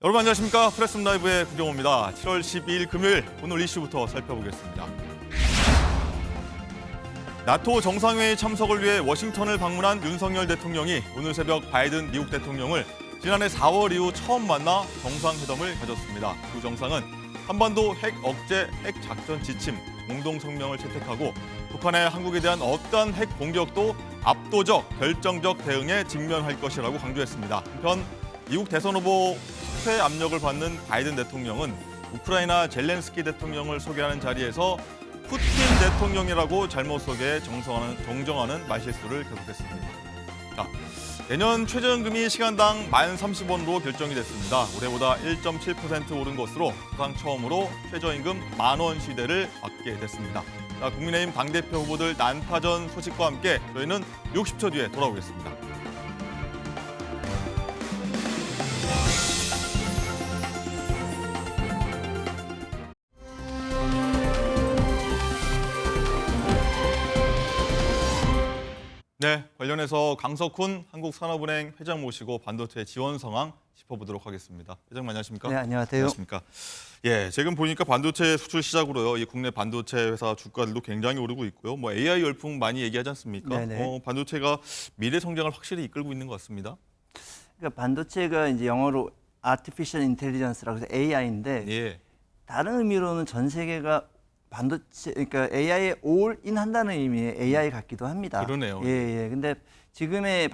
여러분 안녕하십니까? 프레스룸 라이브의 구경호입니다. 7월 12일 금요일 오늘 이슈부터 살펴보겠습니다. 나토 정상회의 참석을 위해 워싱턴을 방문한 윤석열 대통령이 오늘 새벽 바이든 미국 대통령을 지난해 4월 이후 처음 만나 정상회담을 가졌습니다. 두 정상은 한반도 핵 억제, 핵 작전 지침, 공동 성명을 채택하고 북한의 한국에 대한 어떠한 핵 공격도 압도적, 결정적 대응에 직면할 것이라고 강조했습니다. 한편 미국 대선 후보 투표의 압력을 받는 바이든 대통령은 우크라이나 젤렌스키 대통령을 소개하는 자리에서 푸틴 대통령이라고 잘못 소개해 정정하는 말실수를 계속했습니다. 자, 내년 최저임금이 시간당 1,030원으로 결정이 됐습니다. 올해보다 1.7% 오른 것으로 사상 처음으로 최저임금 10,000원 시대를 맞게 됐습니다. 자, 국민의힘 당대표 후보들 난타전 소식과 함께 저희는 60초 뒤에 돌아오겠습니다. 네, 관련해서 강석훈 한국산업은행 회장 모시고 반도체 지원 상황 짚어보도록 하겠습니다. 회장님 안녕하십니까? 네, 안녕하세요. 안녕하십니까? 예, 지금 보니까 반도체 수출 시작으로요. 이 국내 반도체 회사 주가들도 굉장히 오르고 있고요. 뭐 AI 열풍 많이 얘기하지 않습니까? 네네. 반도체가 미래 성장을 확실히 이끌고 있는 것 같습니다. 그러니까 반도체가 이제 영어로 Artificial Intelligence라고 해서 AI인데 예, 다른 의미로는 전 세계가 반도체 그러니까 AI에 올인 한다는 의미의 AI 같기도 합니다. 그러네요. 예, 예. 근데 지금의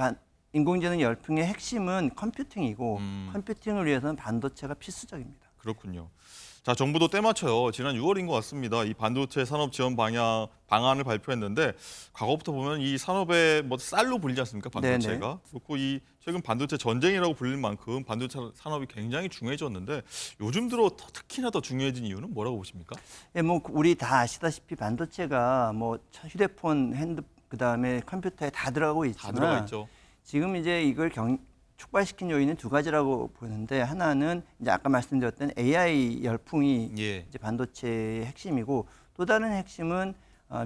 인공지능 열풍의 핵심은 컴퓨팅이고 컴퓨팅을 위해서는 반도체가 필수적입니다. 그렇군요. 자, 정부도 때맞춰요. 지난 6월인 것 같습니다. 이 반도체 산업 지원 방안을 발표했는데 과거부터 보면 이 산업의 뭐 쌀로 불리지 않습니까? 반도체가. 네네. 그렇고 이 최근 반도체 전쟁이라고 불릴 만큼 반도체 산업이 굉장히 중요해졌는데 요즘 들어 특히나 더 중요해진 이유는 뭐라고 보십니까? 예, 뭐 우리 다 아시다시피 반도체가 뭐 휴대폰, 그다음에 컴퓨터에 다 들어가고 다 있지만 들어가 있죠. 지금 이제 이걸 촉발시킨 요인은 두 가지라고 보는데 하나는 이제 아까 말씀드렸던 AI 열풍이 예. 이제 반도체의 핵심이고 또 다른 핵심은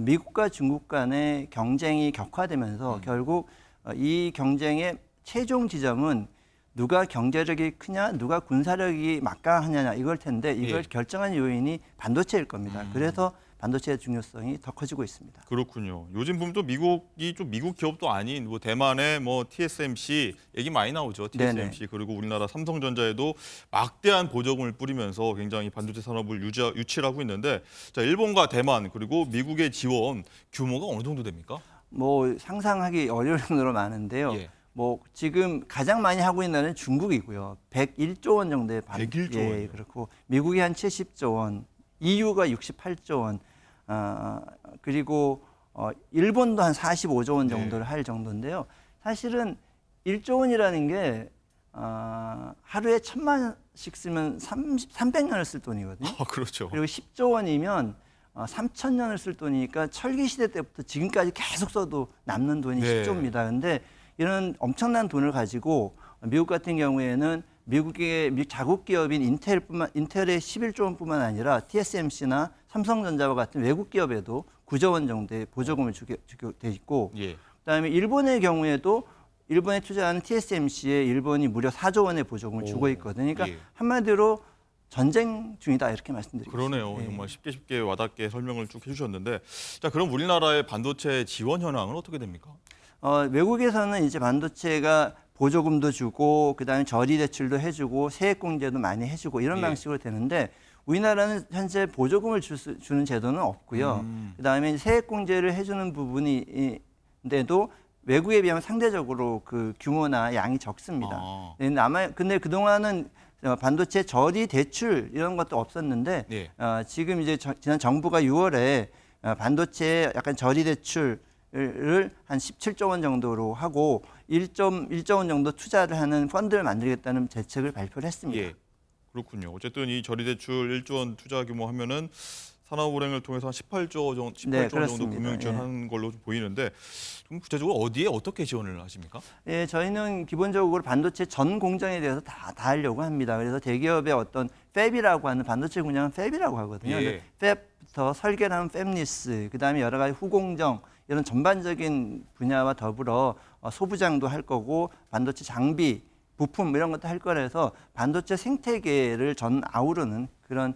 미국과 중국 간의 경쟁이 격화되면서 결국 이 경쟁의 최종 지점은 누가 경제력이 크냐, 누가 군사력이 막강하냐 이걸 텐데 이걸 예. 결정한 요인이 반도체일 겁니다. 그래서 반도체의 중요성이 더 커지고 있습니다. 그렇군요. 요즘 보면 또 미국이 좀 미국 기업도 아닌 뭐 대만의 뭐 TSMC 얘기 많이 나오죠. TSMC 네네. 그리고 우리나라 삼성전자에도 막대한 보조금을 뿌리면서 굉장히 반도체 산업을 유치를 하고 있는데 자, 일본과 대만 그리고 미국의 지원 규모가 어느 정도 됩니까? 뭐 상상하기 어려울 정도로 많은데요. 예. 뭐 지금 가장 많이 하고 있는 나라는 중국이고요. 101조 원 정도의 101조 예, 원이요? 그렇고 미국이 한 70조 원, EU가 68조 원, 그리고 일본도 한 45조 원 정도를 할 정도인데요. 사실은 1조 원이라는 게 하루에 1,000만씩 쓰면 300년을 쓸 돈이거든요. 아, 그렇죠. 그리고 10조 원이면 3,000년을 쓸 돈이니까 철기 시대 때부터 지금까지 계속 써도 남는 돈이 네. 10조입니다. 근데 이런 엄청난 돈을 가지고 미국 같은 경우에는 미국의 자국 기업인 인텔의 11조 원뿐만 아니라 TSMC나 삼성전자와 같은 외국 기업에도 9조 원 정도의 보조금을 주게 돼 있고 예. 그다음에 일본의 경우에도 일본에 투자하는 TSMC에 일본이 무려 4조 원의 보조금을 주고 있거든요. 그러니까 예. 한마디로 전쟁 중이다 이렇게 말씀드리겠습니다. 그러네요. 예. 정말 쉽게 와닿게 설명을 쭉 해주셨는데 자, 그럼 우리나라의 반도체 지원 현황은 어떻게 됩니까? 외국에서는 이제 반도체가 보조금도 주고 그다음에 저리 대출도 해주고 세액공제도 많이 해주고 이런 예. 방식으로 되는데 우리나라는 현재 보조금을 주는 제도는 없고요. 그다음에 세액공제를 해주는 부분인데도 외국에 비하면 상대적으로 그 규모나 양이 적습니다. 아. 근데 그동안은 반도체 저리 대출 이런 것도 없었는데 예. 지금 이제 지난 정부가 6월에 반도체 약간 저리 대출을 한 17조 원 정도로 하고 1조 원 정도 투자를 하는 펀드를 만들겠다는 대책을 발표를 했습니다. 예. 그렇군요. 어쨌든 이 저리대출 1조 원 투자 규모 하면은 산업은행을 통해서 한 18조 정도 네, 정도 그렇습니다. 금융 지원하는 걸로 좀 보이는데 좀 구체적으로 어디에 어떻게 지원을 하십니까? 예, 저희는 기본적으로 반도체 전 공정에 대해서 다 하려고 합니다. 그래서 대기업의 어떤 팹이라고 하는 반도체 공장은 팹이라고 하거든요. 예. 팹부터 설계를 하면 팹리스, 그다음에 여러 가지 후공정 이런 전반적인 분야와 더불어 소부장도 할 거고 반도체 장비 부품 이런 것도 할 거라서 반도체 생태계를 전 아우르는 그런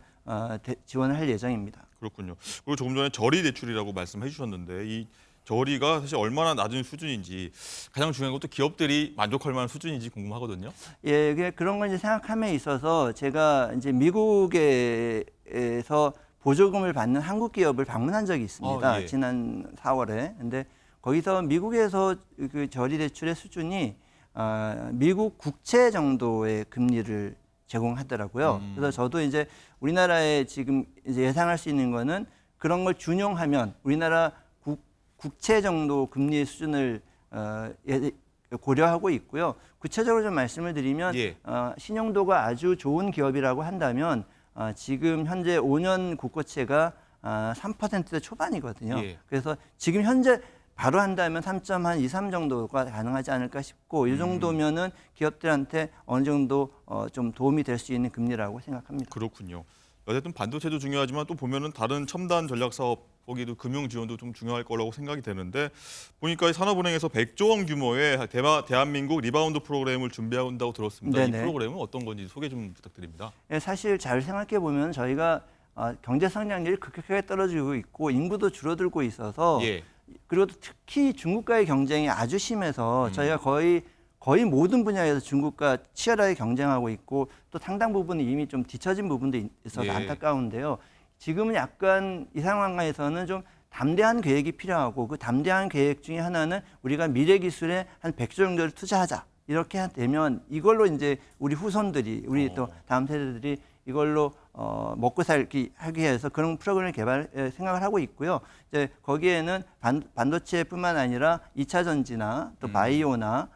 지원을 할 예정입니다. 그렇군요. 그리고 조금 전에 저리 대출이라고 말씀해 주셨는데 이 저리가 사실 얼마나 낮은 수준인지 가장 중요한 것도 기업들이 만족할 만한 수준인지 궁금하거든요. 예, 그런 걸 이제 생각함에 있어서 제가 이제 미국에서 보조금을 받는 한국 기업을 방문한 적이 있습니다. 예. 지난 4월에. 근데 거기서 미국에서 그 저리 대출의 수준이 미국 국채 정도의 금리를 제공하더라고요. 그래서 저도 이제 우리나라에 지금 이제 예상할 수 있는 거는 그런 걸 준용하면 우리나라 국채 정도 금리 수준을 고려하고 있고요. 구체적으로 좀 말씀을 드리면 예. 신용도가 아주 좋은 기업이라고 한다면 지금 현재 5년 국고채가 3% 초반이거든요. 예. 그래서 지금 현재 바로 한다면 3.23 정도가 가능하지 않을까 싶고 이 정도면은 기업들한테 어느 정도 좀 도움이 될 수 있는 금리라고 생각합니다. 그렇군요. 어쨌든 반도체도 중요하지만 또 보면은 다른 첨단 전략 사업 거기도 금융 지원도 좀 중요할 거라고 생각이 되는데 보니까 산업은행에서 100조 원 규모의 대한민국 리바운드 프로그램을 준비한다고 들었습니다. 네네. 이 프로그램은 어떤 건지 소개 좀 부탁드립니다. 예, 사실 잘 생각해 보면 저희가 경제 성장률이 급격하게 떨어지고 있고 인구도 줄어들고 있어서 예. 그리고 특히 중국과의 경쟁이 아주 심해서 저희가 거의 모든 분야에서 중국과 치열하게 경쟁하고 있고 또 상당 부분이 이미 좀 뒤처진 부분도 있어서 예. 안타까운데요. 지금은 약간 이 상황에서는 좀 담대한 계획이 필요하고 그 담대한 계획 중에 하나는 우리가 미래 기술에 한 100조 정도를 투자하자. 이렇게 되면 이걸로 이제 우리 후손들이 우리 또 다음 세대들이 이걸로 먹고 살기 하기 위해서 그런 프로그램을 생각을 하고 있고요. 이제 거기에는 반도체뿐만 아니라 2차 전지나 또 바이오나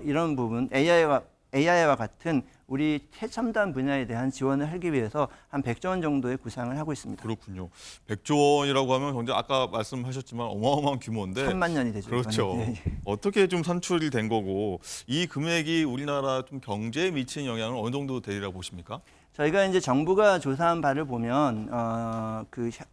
이런 부분 AI와 같은 우리 최첨단 분야에 대한 지원을 하기 위해서 한 100조 원 정도의 구상을 하고 있습니다. 그렇군요. 100조 원이라고 하면 굉장히 아까 말씀하셨지만 어마어마한 규모인데 3만 년이 되죠. 그렇죠. 이번에. 예. 어떻게 좀 산출이 된 거고 이 금액이 우리나라 좀 경제에 미치는 영향은 어느 정도 되리라고 보십니까? 저희가 이제 정부가 조사한 바를 보면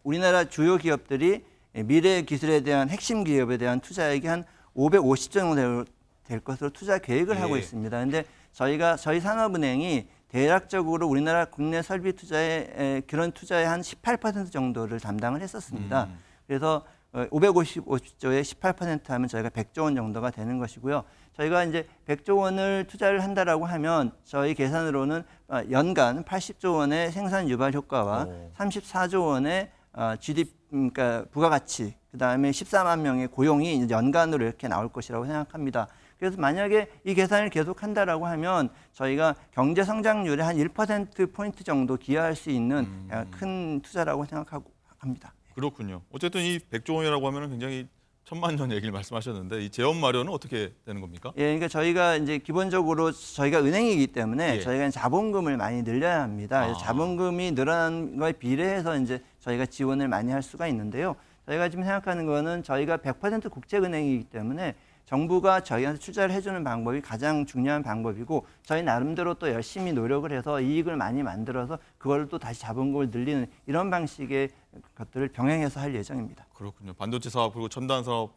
우리나라 주요 기업들이 미래 기술에 대한 핵심 기업에 대한 투자액이 한 550조 정도 될 것으로 투자 계획을 하고 있습니다. 그런데 저희 산업은행이 대략적으로 우리나라 국내 설비 투자의 그런 투자의 한 18% 정도를 담당을 했었습니다. 그래서 550조에 18% 하면 저희가 100조 원 정도가 되는 것이고요. 저희가 이제 100조 원을 투자를 한다라고 하면 저희 계산으로는 연간 80조 원의 생산 유발 효과와 34조 원의 GDP 그러니까 부가가치 그다음에 14만 명의 고용이 이제 연간으로 이렇게 나올 것이라고 생각합니다. 그래서 만약에 이 계산을 계속 한다라고 하면 저희가 경제 성장률에 한 1% 포인트 정도 기여할 수 있는 큰 투자라고 생각하고 합니다. 그렇군요. 어쨌든 이 100조 원이라고 하면 굉장히 천만년 얘기를 말씀하셨는데 이 재원 마련은 어떻게 되는 겁니까? 예, 그러니까 저희가 이제 기본적으로 저희가 은행이기 때문에 예. 저희가 자본금을 많이 늘려야 합니다. 그래서 자본금이 늘어난 거에 비례해서 이제 저희가 지원을 많이 할 수가 있는데요. 저희가 지금 생각하는 거는 저희가 100% 국제은행이기 때문에 정부가 저희한테 투자를 해주는 방법이 가장 중요한 방법이고 저희 나름대로 또 열심히 노력을 해서 이익을 많이 만들어서 그걸 또 다시 자본금을 늘리는 이런 방식의 것들을 병행해서 할 예정입니다. 그렇군요. 반도체 사업 그리고 첨단 사업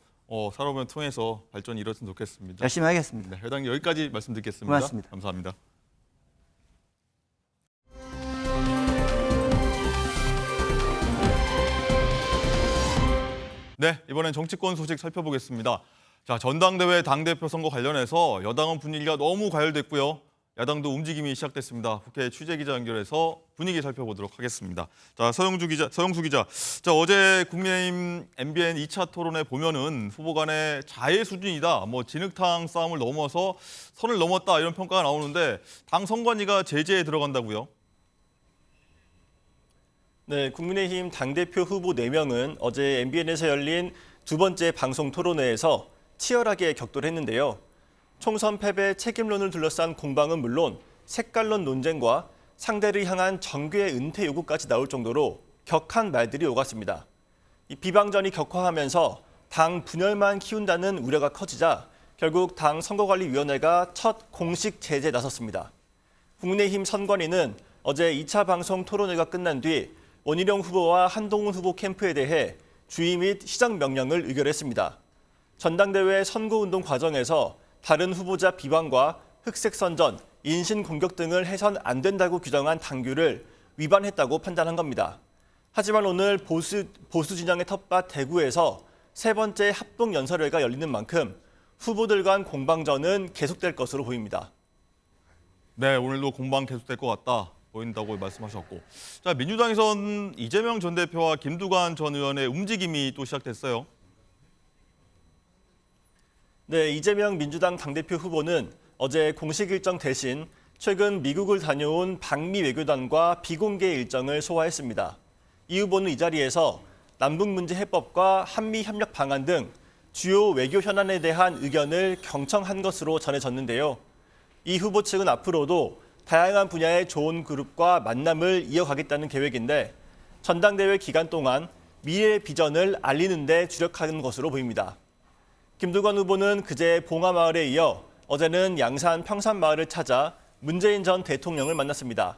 산업을 통해서 발전이 이뤘으면 좋겠습니다. 열심히 하겠습니다. 네, 회장님 여기까지 말씀 듣겠습니다. 고맙습니다. 감사합니다. 네, 이번엔 정치권 소식 살펴보겠습니다. 자, 전당대회 당대표 선거 관련해서 여당은 분위기가 너무 가열됐고요. 야당도 움직임이 시작됐습니다. 국회 취재기자 연결해서 분위기 살펴보도록 하겠습니다. 자, 서영수 기자. 자, 어제 국민의힘 MBN 2차 토론에 보면은 후보 간의 자의 수준이다. 진흙탕 싸움을 넘어서 선을 넘었다 이런 평가가 나오는데 당 선관위가 제재에 들어간다고요? 네, 국민의힘 당대표 후보 4명은 어제 MBN에서 열린 두 번째 방송 토론회에서 치열하게 격돌했는데요. 총선 패배 책임론을 둘러싼 공방은 물론 색깔론 논쟁과 상대를 향한 정계 은퇴 요구까지 나올 정도로 격한 말들이 오갔습니다. 이 비방전이 격화하면서 당 분열만 키운다는 우려가 커지자 결국 당 선거관리위원회가 첫 공식 제재에 나섰습니다. 국민의힘 선관위는 어제 2차 방송 토론회가 끝난 뒤 원희룡 후보와 한동훈 후보 캠프에 대해 주의 및 시정 명령을 의결했습니다. 전당대회 선거운동 과정에서 다른 후보자 비방과 흑색 선전, 인신 공격 등을 해선 안 된다고 규정한 당규를 위반했다고 판단한 겁니다. 하지만 오늘 보수 진영의 텃밭 대구에서 세 번째 합동 연설회가 열리는 만큼 후보들 간 공방전은 계속될 것으로 보입니다. 네, 오늘도 공방 계속될 것 같다 보인다고 말씀하셨고, 자 민주당에선 이재명 전 대표와 김두관 전 의원의 움직임이 또 시작됐어요. 네, 이재명 민주당 당대표 후보는 어제 공식 일정 대신 최근 미국을 다녀온 방미 외교단과 비공개 일정을 소화했습니다. 이 후보는 이 자리에서 남북문제 해법과 한미 협력 방안 등 주요 외교 현안에 대한 의견을 경청한 것으로 전해졌는데요. 이 후보 측은 앞으로도 다양한 분야의 좋은 그룹과 만남을 이어가겠다는 계획인데 전당대회 기간 동안 미래의 비전을 알리는 데 주력하는 것으로 보입니다. 김두관 후보는 그제 봉하마을에 이어 어제는 양산 평산마을을 찾아 문재인 전 대통령을 만났습니다.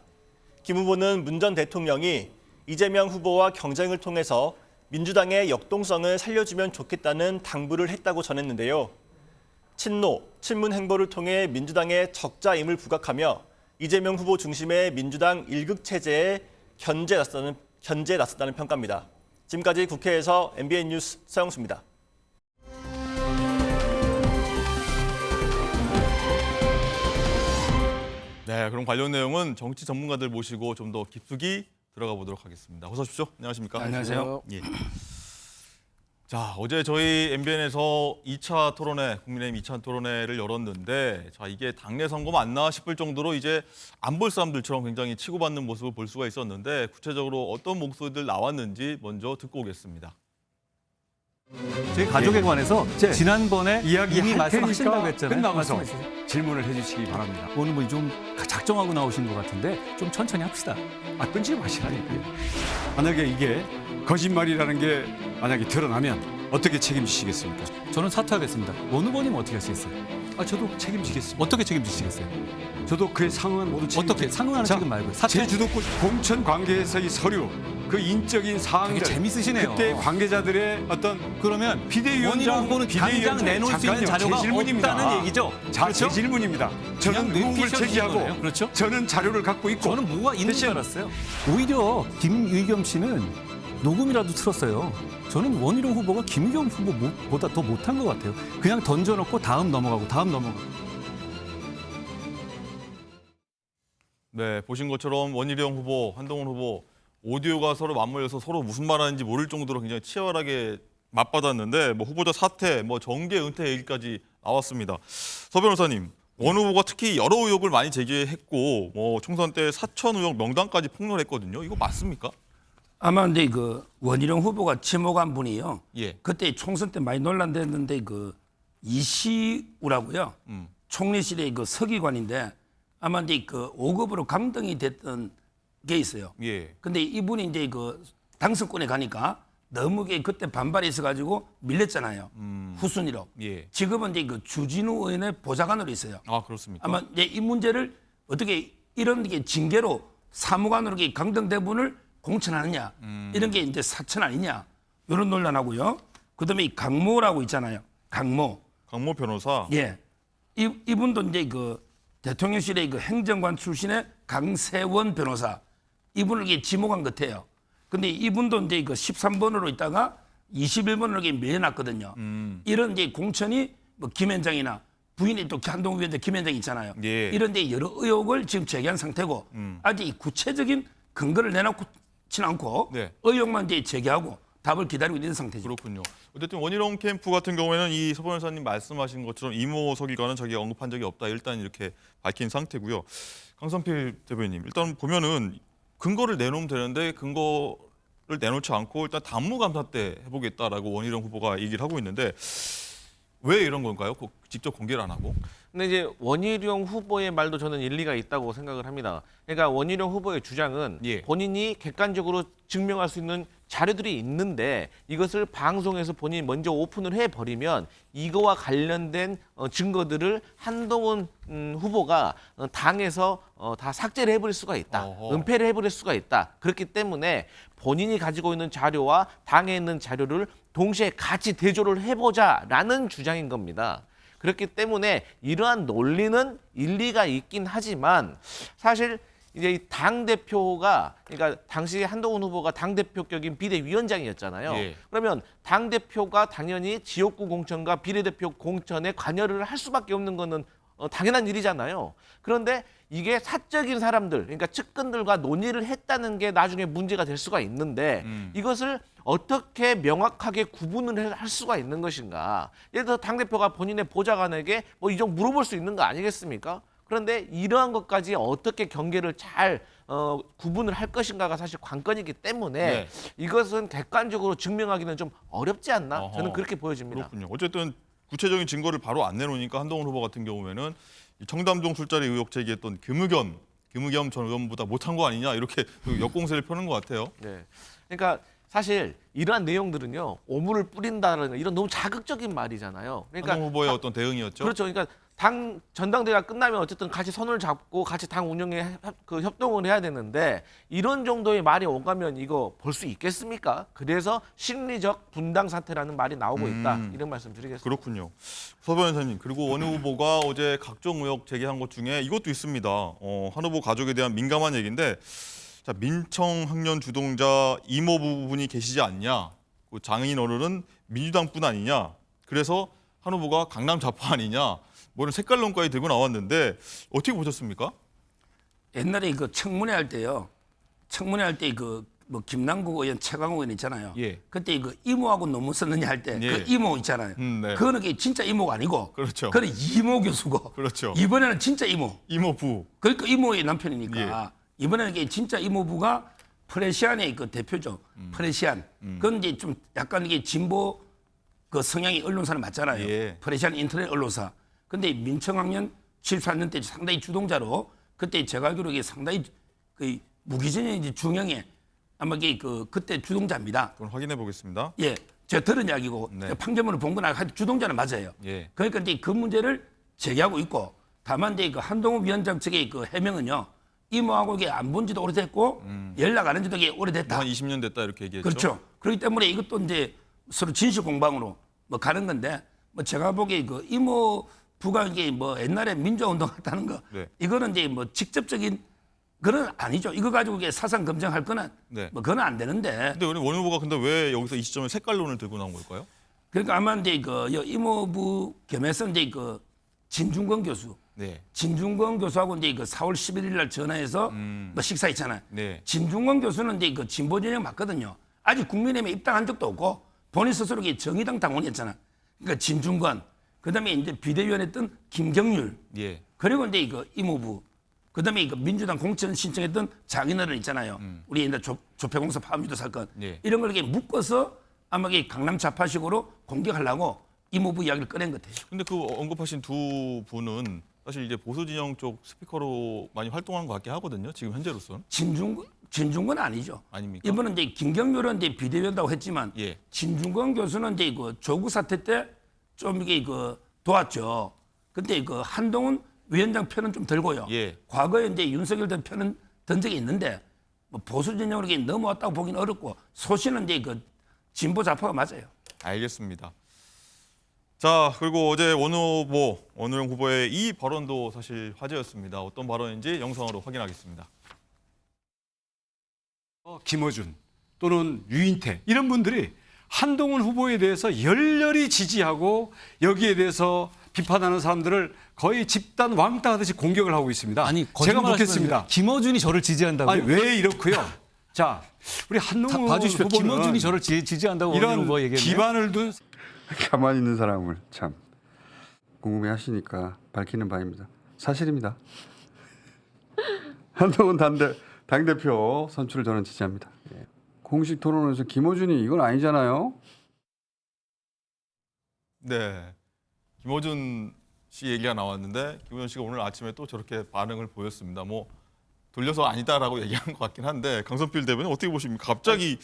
김 후보는 문 전 대통령이 이재명 후보와 경쟁을 통해서 민주당의 역동성을 살려주면 좋겠다는 당부를 했다고 전했는데요. 친노, 친문 행보를 통해 민주당의 적자임을 부각하며 이재명 후보 중심의 민주당 일극 체제에 견제 나섰다는 평가입니다. 지금까지 국회에서 MBN 뉴스 서영수입니다. 네, 그럼 관련 내용은 정치 전문가들 모시고 좀 더 깊숙이 들어가 보도록 하겠습니다. 어서 오십시오. 안녕하십니까? 안녕하세요. 예. 자, 어제 저희 MBN에서 2차 토론회, 국민의힘 2차 토론회를 열었는데, 자, 이게 당내 선거 맞나 싶을 정도로 이제 안 볼 사람들처럼 굉장히 치고받는 모습을 볼 수가 있었는데, 구체적으로 어떤 목소리들 나왔는지 먼저 듣고 오겠습니다. 저희 가족에 관해서 지난번에 이야기 이미 할 테니까 말씀하신다고 했잖아요. 끝나고서 말씀하세요. 질문을 해주시기 바랍니다. 오늘 뭐 좀 작정하고 나오신 것 같은데 좀 천천히 합시다. 끊지 마시라니까요. 만약에 이게 거짓말이라는 게 만약에 드러나면 어떻게 책임지시겠습니까? 저는 사퇴하겠습니다. 원 후보님 어떻게 하시겠어요? 저도 책임지겠습니다. 어떻게 책임지시겠어요? 저도 그에 상응한 모든 책임. 어떻게 상응하는 자, 책임 말고요. 사퇴. 제주도권 공천 관계에서의 서류, 그 인적인 사항들, 되게 재밌으시네요. 그때 관계자들의 어떤 그러면 비대위원장, 원희룡 후보는 당장 비대위원장, 내놓을 수 있는 잠깐요. 자료가 제 질문입니다. 없다는 얘기죠. 자, 그렇죠? 제 질문입니다. 저는 그냥 의혹을 뇌피셜 제기하고 거예요. 그렇죠? 저는 자료를 갖고 있고 저는 뭐가 있는 줄 대신 알았어요. 오히려 김의겸 씨는 녹음이라도 틀었어요. 저는 원희룡 후보가 김의겸 후보보다 더 못한 것 같아요. 그냥 던져놓고 다음 넘어가고. 네, 보신 것처럼 원희룡 후보, 한동훈 후보 오디오가 서로 맞물려서 서로 무슨 말하는지 모를 정도로 굉장히 치열하게 맞받았는데, 뭐 후보자 사퇴, 뭐 정계 은퇴 얘기까지 나왔습니다. 서 변호사님, 원 후보가 특히 여러 의혹을 많이 제기했고, 뭐 총선 때 사천 의혹 명단까지 폭로했거든요. 이거 맞습니까? 아마 근데 그 원희룡 후보가 지목한 분이요. 예. 그때 총선 때 많이 논란됐는데 그 이시우라고요. 총리실의 그 서기관인데 아마 이제 그 5급으로 감등이 됐던 게 있어요. 예. 근데 이분이 이제 그 당선권에 가니까 너무 그때 반발이 있어가지고 밀렸잖아요. 후순위로. 예. 지금은 이제 그 주진우 의원의 보좌관으로 있어요. 아, 그렇습니까? 아마 이제 이 문제를 어떻게 이런 게 징계로 사무관으로 이렇게 강등대분을 공천하느냐 이런 게 이제 사천 아니냐 이런 논란하고요. 그다음에 이 강모라고 있잖아요. 강모. 강모 변호사. 예. 이분도 이제 그 대통령실의 그 행정관 출신의 강세원 변호사. 이분을 이게 지목한 것 같아요. 근데 이분도 이제 그 13번으로 있다가 21번으로 이렇게 밀려났거든요. 이런 이제 공천이 뭐 김현장이나 부인이 또 한동훈 위원장 김현장 있잖아요. 예. 이런 데 여러 의혹을 지금 제기한 상태고 아직 구체적인 근거를 내놓지는 않고 네. 의혹만 이제 제기하고 답을 기다리고 있는 상태죠. 그렇군요. 어쨌든 원희룡 캠프 같은 경우에는 이 서 변호사님 말씀하신 것처럼 이모 서기관은 자기가 언급한 적이 없다. 일단 이렇게 밝힌 상태고요. 강선필 대변인님, 일단 보면은 근거를 내놓으면 되는데 근거를 내놓지 않고 일단 당무감사 때 해보겠다라고 원희룡 후보가 얘기를 하고 있는데 왜 이런 건가요? 직접 공개를 안 하고? 근데 이제 원희룡 후보의 말도 저는 일리가 있다고 생각을 합니다. 그러니까 원희룡 후보의 주장은 예. 본인이 객관적으로 증명할 수 있는 자료들이 있는데 이것을 방송에서 본인이 먼저 오픈을 해버리면 이거와 관련된 증거들을 한동훈 후보가 당에서 다 삭제를 해버릴 수가 있다. 어허. 은폐를 해버릴 수가 있다. 그렇기 때문에 본인이 가지고 있는 자료와 당에 있는 자료를 동시에 같이 대조를 해보자라는 주장인 겁니다. 그렇기 때문에 이러한 논리는 일리가 있긴 하지만 사실 이제 당 대표가 그러니까 당시 한동훈 후보가 당 대표격인 비대위원장이었잖아요. 예. 그러면 당 대표가 당연히 지역구 공천과 비례대표 공천에 관여를 할 수밖에 없는 거는 당연한 일이잖아요. 그런데 이게 사적인 사람들, 그러니까 측근들과 논의를 했다는 게 나중에 문제가 될 수가 있는데 이것을 어떻게 명확하게 구분을 할 수가 있는 것인가. 예를 들어 당대표가 본인의 보좌관에게 뭐 이 정도 물어볼 수 있는 거 아니겠습니까? 그런데 이러한 것까지 어떻게 경계를 잘 구분을 할 것인가가 사실 관건이기 때문에 네. 이것은 객관적으로 증명하기는 좀 어렵지 않나? 어허. 저는 그렇게 보여집니다. 그렇군요. 어쨌든 구체적인 증거를 바로 안 내놓으니까 한동훈 후보 같은 경우에는 이 청담동 술자리 의혹 제기했던 김의겸 전 의원보다 못한 거 아니냐 이렇게 역공세를 펴는 것 같아요. 네. 그러니까 사실 이러한 내용들은요 오물을 뿌린다는 이런 너무 자극적인 말이잖아요. 그러니까 한동훈 후보의 어떤 대응이었죠. 그렇죠. 그러니까 당 전당대회가 끝나면 어쨌든 같이 손을 잡고 같이 당 운영에 협동을 해야 되는데 이런 정도의 말이 오가면 이거 볼 수 있겠습니까? 그래서 심리적 분당 사태라는 말이 나오고 있다. 이런 말씀 드리겠습니다. 그렇군요. 서 변호사님 그리고 원 후보가 어제 각종 의혹 제기한 것 중에 이것도 있습니다. 한 후보 가족에 대한 민감한 얘기인데 자, 민청 학년 주동자 이모부 분이 계시지 않냐? 그 장애인 어른은 민주당뿐 아니냐? 그래서 한 후보가 강남 좌파 아니냐? 뭐 이런 색깔론까지 들고 나왔는데 어떻게 보셨습니까? 옛날에 그 청문회 할 때요. 청문회 할 때 그 뭐 김남국 의원, 최강욱 의원 있잖아요. 예. 그때 그 이모하고 너무 썼느냐 할 때 그 예. 이모 있잖아요. 네. 그거는 진짜 이모가 아니고 그렇죠. 그건 이모 교수고 그렇죠. 이번에는 진짜 이모. 이모부. 그러니까 이모의 남편이니까 예. 이번에는 이게 진짜 이모부가 프레시안의 그 대표죠. 프레시안. 그건 이제 좀 약간 이게 진보 그 성향이 언론사는 맞잖아요. 예. 프레시안 인터넷 언론사. 근데 민청학년 74년 때 상당히 주동자로 그때 제가 알기로 이게 상당히 그 무기징역 이제 중형에 아마 이게 그때 주동자입니다. 그건 확인해 보겠습니다. 예. 제가 들은 이야기고 네. 판결문을 본 건 하여튼 주동자는 맞아요. 예. 그러니까 이제 그 문제를 제기하고 있고 다만 이제 그 한동훈 위원장 측의 그 해명은요. 이모하고 이게 안 본 지도 오래됐고 연락 안 한 지도 이게 오래됐다. 한 20년 됐다 이렇게 얘기했죠. 그렇죠. 그렇기 때문에 이것도 이제 서로 진실 공방으로 뭐 가는 건데 뭐 제가 보기에 그 이모 부가 이게 뭐 옛날에 민주화 운동했다는 거 네. 이거는 이제 뭐 직접적인 그건 아니죠. 이거 가지고 이게 사상 검증할 거는 네. 뭐 그건 안 되는데 근데 원 후보가 근데 왜 여기서 이 시점에 색깔론을 들고 나온 걸까요? 그러니까 아마 이제 그 이모부 겸해서 이제 그 진중권 교수 네. 진중권 교수하고 이제 그 4월 11일 날 전화해서 뭐 식사했잖아요. 네. 진중권 교수는 이제 그 진보 진영 맞거든요. 아직 국민의힘에 입당한 적도 없고 본인 스스로 정의당 당원이었잖아. 그러니까 진중권, 그다음에 이제 비대위원 했던 김경률, 예. 그리고 이제 그 이모부, 그다음에 그 민주당 공천 신청했던 장인어른 있잖아요. 우리 옛날 조폐공사 파업유도 사건 예. 이런 걸 이렇게 묶어서 아마 이게 강남 좌파식으로 공격하려고 이모부 이야기를 꺼낸 것 같아요. 근데 그 언급하신 두 분은 사실 이제 보수 진영 쪽 스피커로 많이 활동하는 것 같긴 하거든요. 지금 현재로서는. 진중권 아니죠. 아닙니까? 이번은 이제 김경률은 이제 비대위원다고 했지만 예. 진중권 교수는 이제 그 조국 사태 때 좀 이게 그 도왔죠. 근데 그 한동훈 위원장 편은 좀 들고요. 예. 과거에 이제 윤석열 전 편은 든 적이 있는데 뭐 보수 진영으로 이게 넘어왔다고 보기는 어렵고 소신은 이제 그 진보 좌파가 맞아요. 알겠습니다. 자, 그리고 어제 원희룡 후보의 이 발언도 사실 화제였습니다. 어떤 발언인지 영상으로 확인하겠습니다. 김어준 또는 유인태 이런 분들이 한동훈 후보에 대해서 열렬히 지지하고 여기에 대해서 비판하는 사람들을 거의 집단 왕따하듯이 공격을 하고 있습니다. 아니 제가 거짓말 묻겠습니다. 하시면 김어준이 저를 지지한다고? 아니 왜 이렇고요? 자, 우리 한동훈 봐주십시오. 후보는 김어준이 저를 지지한다고 원희룡 이런 후보가 얘기했네요. 기반을 둔 가만히 있는 사람을 참 궁금해하시니까 밝히는 바입니다. 사실입니다. 한동훈 당대표 선출을 저는 지지합니다. 예. 공식 토론에서 김어준이 이건 아니잖아요. 네. 김어준 씨 얘기가 나왔는데 김어준 씨가 오늘 아침에 또 저렇게 반응을 보였습니다. 뭐 돌려서 아니다라고 얘기한 것 같긴 한데 강선필 대변인 어떻게 보십니까? 갑자기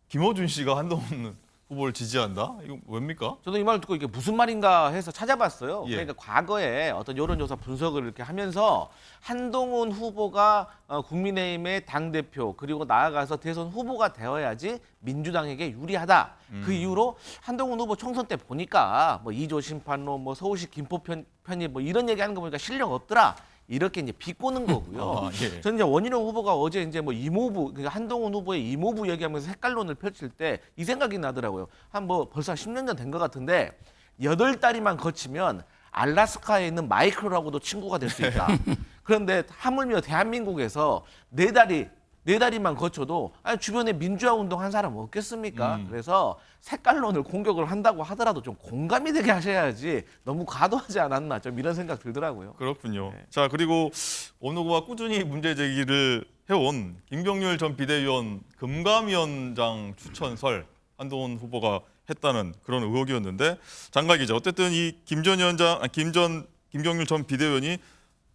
김어준 씨가 한동훈 후보를 지지한다? 이거 왜입니까? 저도 이 말 듣고 이게 무슨 말인가 해서 찾아봤어요. 예. 그러니까 과거에 어떤 여론조사 분석을 이렇게 하면서 한동훈 후보가 국민의힘의 당대표 그리고 나아가서 대선 후보가 되어야지 민주당에게 유리하다. 그 이후로 한동훈 후보 총선 때 보니까 뭐 2조 심판론, 뭐 서울시 김포 편입 뭐 이런 얘기하는 거 보니까 실력 없더라. 이렇게 이제 비꼬는 거고요. 아, 예. 저는 이제 원희룡 후보가 어제 이제 뭐 이모부, 그러니까 한동훈 후보의 이모부 얘기하면서 색깔론을 펼칠 때 이 생각이 나더라고요. 한 뭐 벌써 10년 전 된 것 같은데 8다리만 거치면 알라스카에 있는 마이크로라고도 친구가 될 수 있다. 그런데 하물며 대한민국에서 4다리만 거쳐도 아니, 주변에 민주화 운동 한 사람 없겠습니까? 그래서 색깔론을 공격을 한다고 하더라도 좀 공감이 되게 하셔야지 너무 과도하지 않았나 좀 이런 생각 들더라고요. 그렇군요. 자, 그리고 오늘 후보가 꾸준히 문제 제기를 해온 김경률 전 비대위원 금감위원장 추천설 한동훈 후보가 했다는 그런 의혹이었는데 장가 기자, 어쨌든 이 김경률 전 비대위원이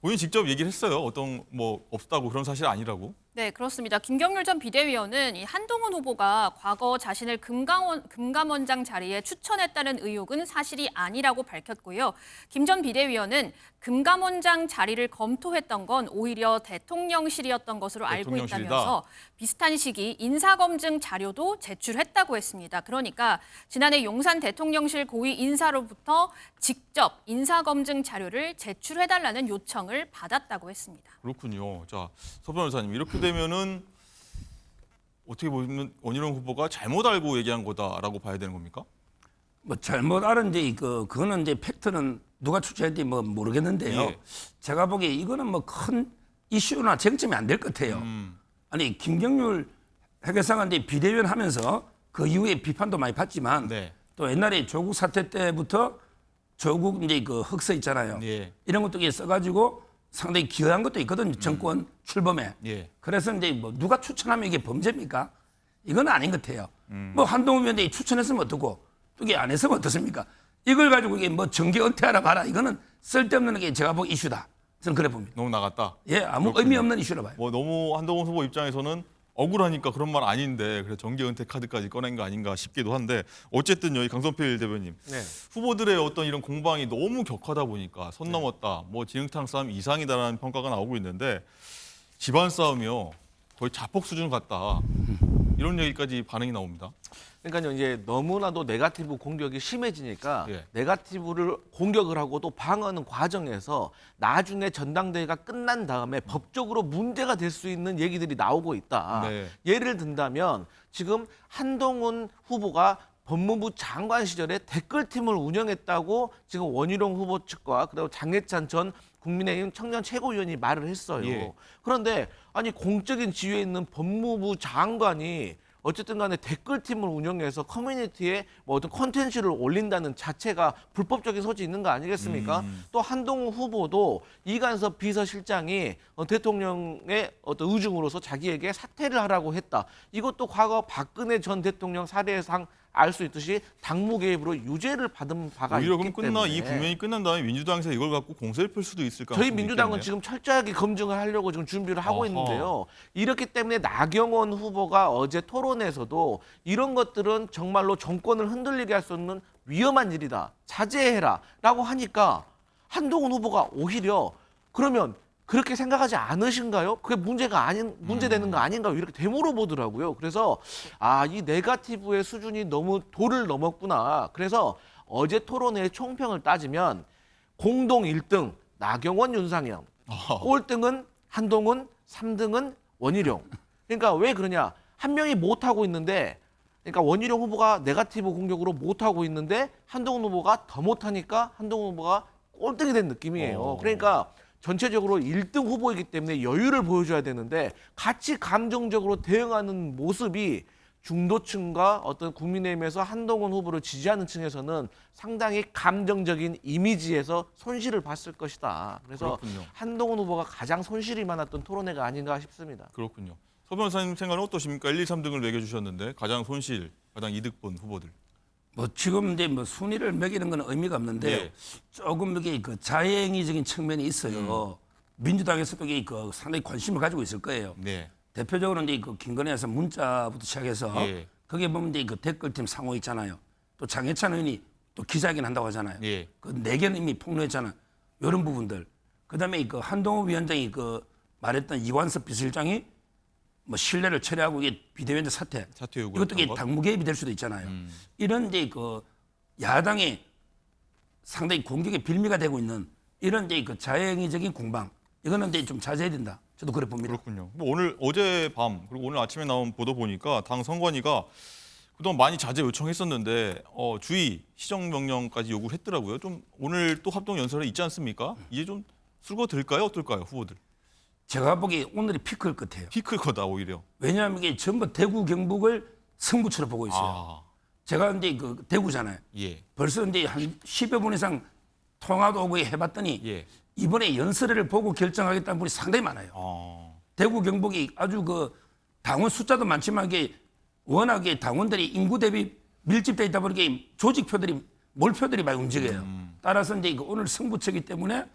본인 직접 얘기를 했어요. 어떤 뭐 없다고 그런 사실 아니라고. 네, 그렇습니다. 김경률 전 비대위원은 이 한동훈 후보가 과거 자신을 금감원장 자리에 추천했다는 의혹은 사실이 아니라고 밝혔고요. 김 전 비대위원은 금감원장 자리를 검토했던 건 오히려 대통령실이었던 것으로 알고 대통령실이다. 있다면서 비슷한 시기 인사검증 자료도 제출했다고 했습니다. 그러니까 지난해 용산 대통령실 고위 인사로부터 직접 인사검증 자료를 제출해달라는 요청을 받았다고 했습니다. 그렇군요. 자, 서 변호사님, 이렇게 되면은 어떻게 보면 원희룡 후보가 잘못 알고 얘기한 거다라고 봐야 되는 겁니까? 뭐 잘못 알은지 그거는 이제 팩트는 누가 추천했는지 뭐 모르겠는데요. 예. 제가 보기에 이거는 뭐 큰 이슈나 쟁점이 안 될 것 같아요. 아니 김경률 회계사가 이제 비대위원 하면서 그 이후에 비판도 많이 받지만 네. 또 옛날에 조국 사태 때부터 조국 이제 그 흑서 있잖아요. 예. 이런 것도 이렇게 써가지고 상당히 기여한 것도 있거든요. 정권 출범에. 예. 그래서 이제 뭐 누가 추천하면 이게 범죄입니까? 이건 아닌 것 같아요. 뭐 한동훈 위원장이 추천했으면 어떻고 또 이게 안 했으면 어떻습니까? 이걸 가지고 이게 뭐 정계 은퇴하라 마라 이거는 쓸데없는 게 제가 보기 이슈다. 저는 그래 봅니다. 너무 나갔다. 예, 아무 그렇군요. 의미 없는 이슈라 봐요. 뭐 너무 한동훈 후보 입장에서는 억울하니까 그런 말 아닌데 그래 정계 은퇴 카드까지 꺼낸 거 아닌가 싶기도 한데 어쨌든요, 이 강성필 대변인 네. 후보들의 어떤 이런 공방이 너무 격하다 보니까 선 넘었다, 뭐 진흙탕 싸움 이상이다라는 평가가 나오고 있는데 집안 싸움이요 거의 자폭 수준 같다 이런 얘기까지 반응이 나옵니다. 그러니까요, 이제 너무나도 네거티브 공격이 심해지니까 예. 네거티브를 공격을 하고 또 방어하는 과정에서 나중에 전당대회가 끝난 다음에 법적으로 문제가 될 수 있는 얘기들이 나오고 있다. 네. 예를 든다면 지금 한동훈 후보가 법무부 장관 시절에 댓글팀을 운영했다고 지금 원희룡 후보 측과 그리고 장해찬 전 국민의힘 청년 최고위원이 말을 했어요. 예. 그런데 아니 공적인 지위에 있는 법무부 장관이 어쨌든 간에 댓글팀을 운영해서 커뮤니티에 뭐 어떤 콘텐츠를 올린다는 자체가 불법적인 소지 있는 거 아니겠습니까? 또 한동훈 후보도 이간섭 비서실장이 대통령의 어떤 의중으로서 자기에게 사퇴를 하라고 했다. 이것도 과거 박근혜 전 대통령 사례상 알 수 있듯이 당무 개입으로 유죄를 받은 바가 오히려 있기 그럼 때문에 이 국면이 끝난 다음에 민주당에서 이걸 갖고 공세를 펼 수도 있을 까 저희 민주당은 지금 철저하게 검증을 하려고 지금 준비를 하고 어허. 있는데요. 이렇기 때문에 나경원 후보가 어제 토론에서도 이런 것들은 정말로 정권을 흔들리게 할 수 있는 위험한 일이다. 자제해라라고 하니까 한동훈 후보가 오히려 그러면 그렇게 생각하지 않으신가요? 그게 문제되는 거 아닌가요? 이렇게 되물어보더라고요. 그래서 이 네거티브의 수준이 너무 도를 넘었구나. 그래서 어제 토론회의 총평을 따지면 공동 1등 나경원, 윤상현, 꼴등은 한동훈, 3등은 원희룡. 그러니까 왜 그러냐? 한 명이 못하고 있는데 그러니까 원희룡 후보가 네거티브 공격으로 못하고 있는데 한동훈 후보가 더 못하니까 한동훈 후보가 꼴등이 된 느낌이에요. 그러니까 전체적으로 1등 후보이기 때문에 여유를 보여줘야 되는데 같이 감정적으로 대응하는 모습이 중도층과 어떤 국민의힘에서 한동훈 후보를 지지하는 층에서는 상당히 감정적인 이미지에서 손실을 봤을 것이다. 그래서 그렇군요. 한동훈 후보가 가장 손실이 많았던 토론회가 아닌가 싶습니다. 그렇군요. 서 변호사님 생각은 어떠십니까? 1, 2, 3등을 매겨주셨는데 가장 손실, 가장 이득 본 후보들. 뭐 지금 이제 뭐 순위를 매기는 건 의미가 없는데 예. 조금 이게 그 자행위적인 측면이 있어요. 민주당에서도 이게 그 상당히 관심을 가지고 있을 거예요. 네. 대표적으로 이제 그 김건희에서 문자부터 시작해서 예. 거기에 보면 이제 그 댓글팀 상호 있잖아요. 또 장해찬 의원이 또 기자회견 한다고 하잖아요. 예. 그 4개는 이미 폭로했잖아요. 이런 부분들. 그다음에 그 한동훈 위원장이 그 말했던 이완섭 비서실장이 뭐 신뢰를 철회하고 이게 비대위원장 사퇴 요구했던 이것도 이게 것? 당무 개입이 될 수도 있잖아요. 이런 이제 그 야당의 상당히 공격의 빌미가 되고 있는 이런 이제 그 자행위적인 공방 이거는 이제 좀 자제해야 된다. 저도 그래 봅니다. 그렇군요. 뭐 오늘 어젯밤 그리고 오늘 아침에 나온 보도 보니까 당 선관위가 그동안 많이 자제 요청했었는데 주의 시정 명령까지 요구했더라고요. 좀 오늘 또 합동 연설에 있지 않습니까? 이제 좀 술거될까요? 어떨까요, 후보들? 제가 보기에 오늘이 피크일 것 같아요. 피크일 거다 오히려. 왜냐하면 이게 전부 대구 경북을 승부처로 보고 있어요. 아, 제가 이제 그 대구잖아요. 예, 벌써 이제 한 10여 분 이상 통화도 오고 해봤더니 예. 이번에 연설회를 보고 결정하겠다는 분이 상당히 많아요. 대구 경북이 아주 그 당원 숫자도 많지만 이게 워낙에 당원들이 인구 대비 밀집돼 있다 보니까 조직표들이 몰표들이 많이 움직여요. 따라서 이제 오늘 승부처이기 때문에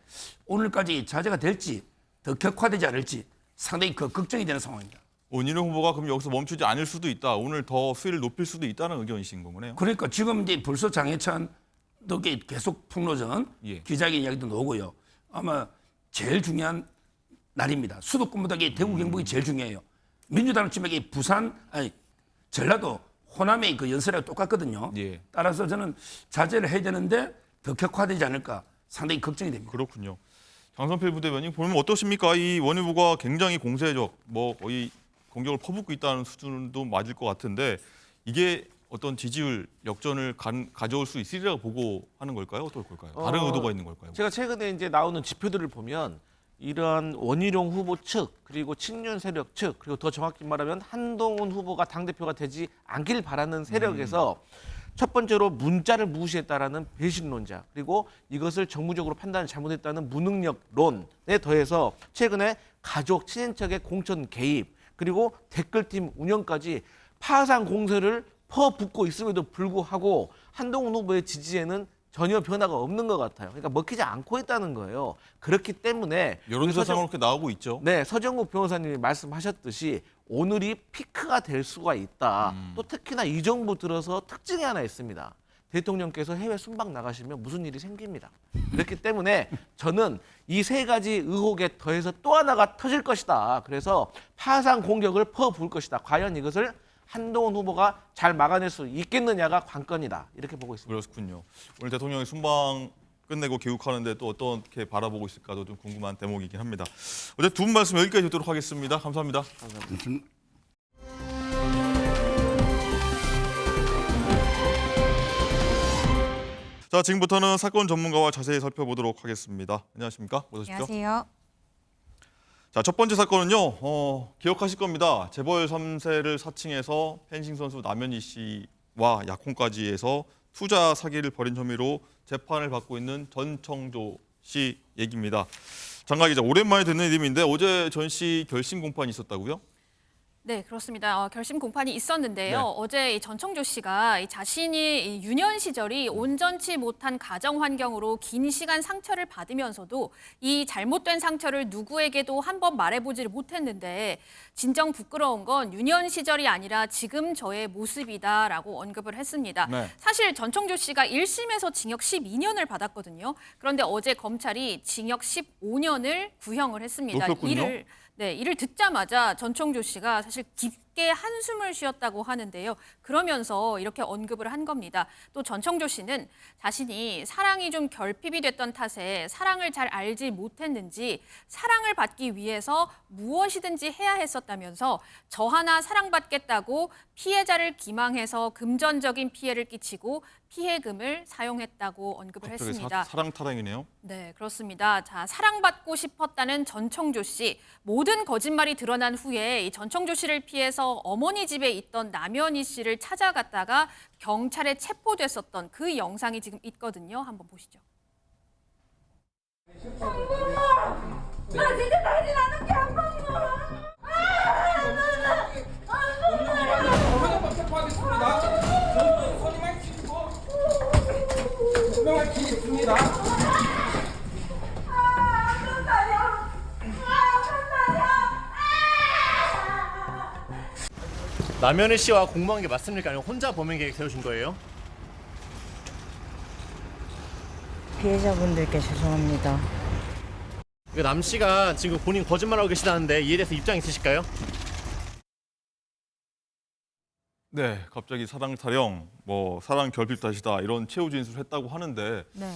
오늘까지 자제가 될지 더 격화되지 않을지 상당히 그 걱정이 되는 상황입니다. 원희룡 후보가 그럼 여기서 멈추지 않을 수도 있다. 오늘 더 수위를 높일 수도 있다는 의견이신 거네요. 그러니까 지금 이제 벌써 장해찬 덕에 계속 폭로전 예. 기자회견 이야기도 나오고요. 아마 제일 중요한 날입니다. 수도권보다 이게 대구 경북이 제일 중요해요. 민주당은 지금 이게 부산 아니 전라도 호남의 그 연설하고 똑같거든요. 예. 따라서 저는 자제를 해야 되는데 더 격화되지 않을까 상당히 걱정이 됩니다. 그렇군요. 장선필 부대변인 보면 어떠십니까? 이 원 후보가 굉장히 공세적, 뭐 거의 공격을 퍼붓고 있다는 수준도 맞을 것 같은데 이게 어떤 지지율 역전을 가져올 수 있으리라고 보고 하는 걸까요? 어떨 걸까요? 다른 의도가 있는 걸까요? 제가 최근에 이제 나오는 지표들을 보면 이러한 원희룡 후보 측 그리고 친윤 세력 측 그리고 더 정확히 말하면 한동훈 후보가 당대표가 되지 않길 바라는 세력에서 첫 번째로 문자를 무시했다라는 배신론자 그리고 이것을 정무적으로 판단을 잘못했다는 무능력론에 더해서 최근에 가족 친인척의 공천 개입 그리고 댓글팀 운영까지 파상 공세를 퍼붓고 있음에도 불구하고 한동훈 후보의 지지에는 전혀 변화가 없는 것 같아요. 그러니까 먹히지 않고 있다는 거예요. 그렇기 때문에 여론조사상으로 그렇게 나오고 있죠. 네, 서정국 변호사님이 말씀하셨듯이 오늘이 피크가 될 수가 있다. 또 특히나 이 정부 들어서 특징이 하나 있습니다. 대통령께서 해외 순방 나가시면 무슨 일이 생깁니다. 그렇기 때문에 저는 이 세 가지 의혹에 더해서 또 하나가 터질 것이다. 그래서 파상 공격을 퍼부을 것이다. 과연 이것을 한동훈 후보가 잘 막아낼 수 있겠느냐가 관건이다. 이렇게 보고 있습니다. 그렇군요. 오늘 대통령이 순방 끝내고 귀국하는데 또 어떻게 바라보고 있을까도 좀 궁금한 대목이긴 합니다. 어제 두 분 말씀 여기까지 듣도록 하겠습니다. 감사합니다. 자, 지금부터는 사건 전문가와 자세히 살펴보도록 하겠습니다. 안녕하십니까? 어서 오십시오. 안녕하세요. 자, 첫 번째 사건은요. 기억하실 겁니다. 재벌 3세를 사칭해서 펜싱 선수 남현희 씨와 약혼까지 해서 투자 사기를 벌인 혐의로 재판을 받고 있는 전청조 씨 얘기입니다. 장가 기자, 오랜만에 듣는 이름인데 어제 전 씨 결심 공판이 있었다고요? 네, 그렇습니다. 결심 공판이 있었는데요. 네. 어제 이 전청조 씨가 자신이 이 유년 시절이 온전치 못한 가정 환경으로 긴 시간 상처를 받으면서도 이 잘못된 상처를 누구에게도 한번 말해보지 못했는데 진정 부끄러운 건 유년 시절이 아니라 지금 저의 모습이다라고 언급을 했습니다. 네. 사실 전청조 씨가 1심에서 징역 12년을 받았거든요. 그런데 어제 검찰이 징역 15년을 구형을 했습니다. 높였군요. 이를 듣자마자 전청조 씨가 사실 깊게 한숨을 쉬었다고 하는데요. 그러면서 이렇게 언급을 한 겁니다. 또 전청조 씨는 자신이 사랑이 좀 결핍이 됐던 탓에 사랑을 잘 알지 못했는지 사랑을 받기 위해서 무엇이든지 해야 했었다면서 저 하나 사랑받겠다고 피해자를 기망해서 금전적인 피해를 끼치고 피해금을 사용했다고 언급을 갑자기 했습니다. 사랑 타령이네요. 네, 그렇습니다. 자, 사랑받고 싶었다는 전청조 씨. 모든 거짓말이 드러난 후에 이 전청조 씨를 피해서 어머니 집에 있던 남현희 씨를 찾아갔다가 경찰에 체포됐었던 그 영상이 지금 있거든요. 한번 보시죠. 나 진짜 다시 나는 게 안 보여. 남현희 씨와 공모한 게 맞습니까? 아니면 혼자 범행 계획 세우신 거예요? 피해자분들께 죄송합니다. 남 씨가 지금 본인 거짓말하고 계시다는데 이에 대해서 입장 있으실까요? 네, 갑자기 사랑 타령, 뭐 사랑 결핍 탓이다 이런 최후 진술을 했다고 하는데 네.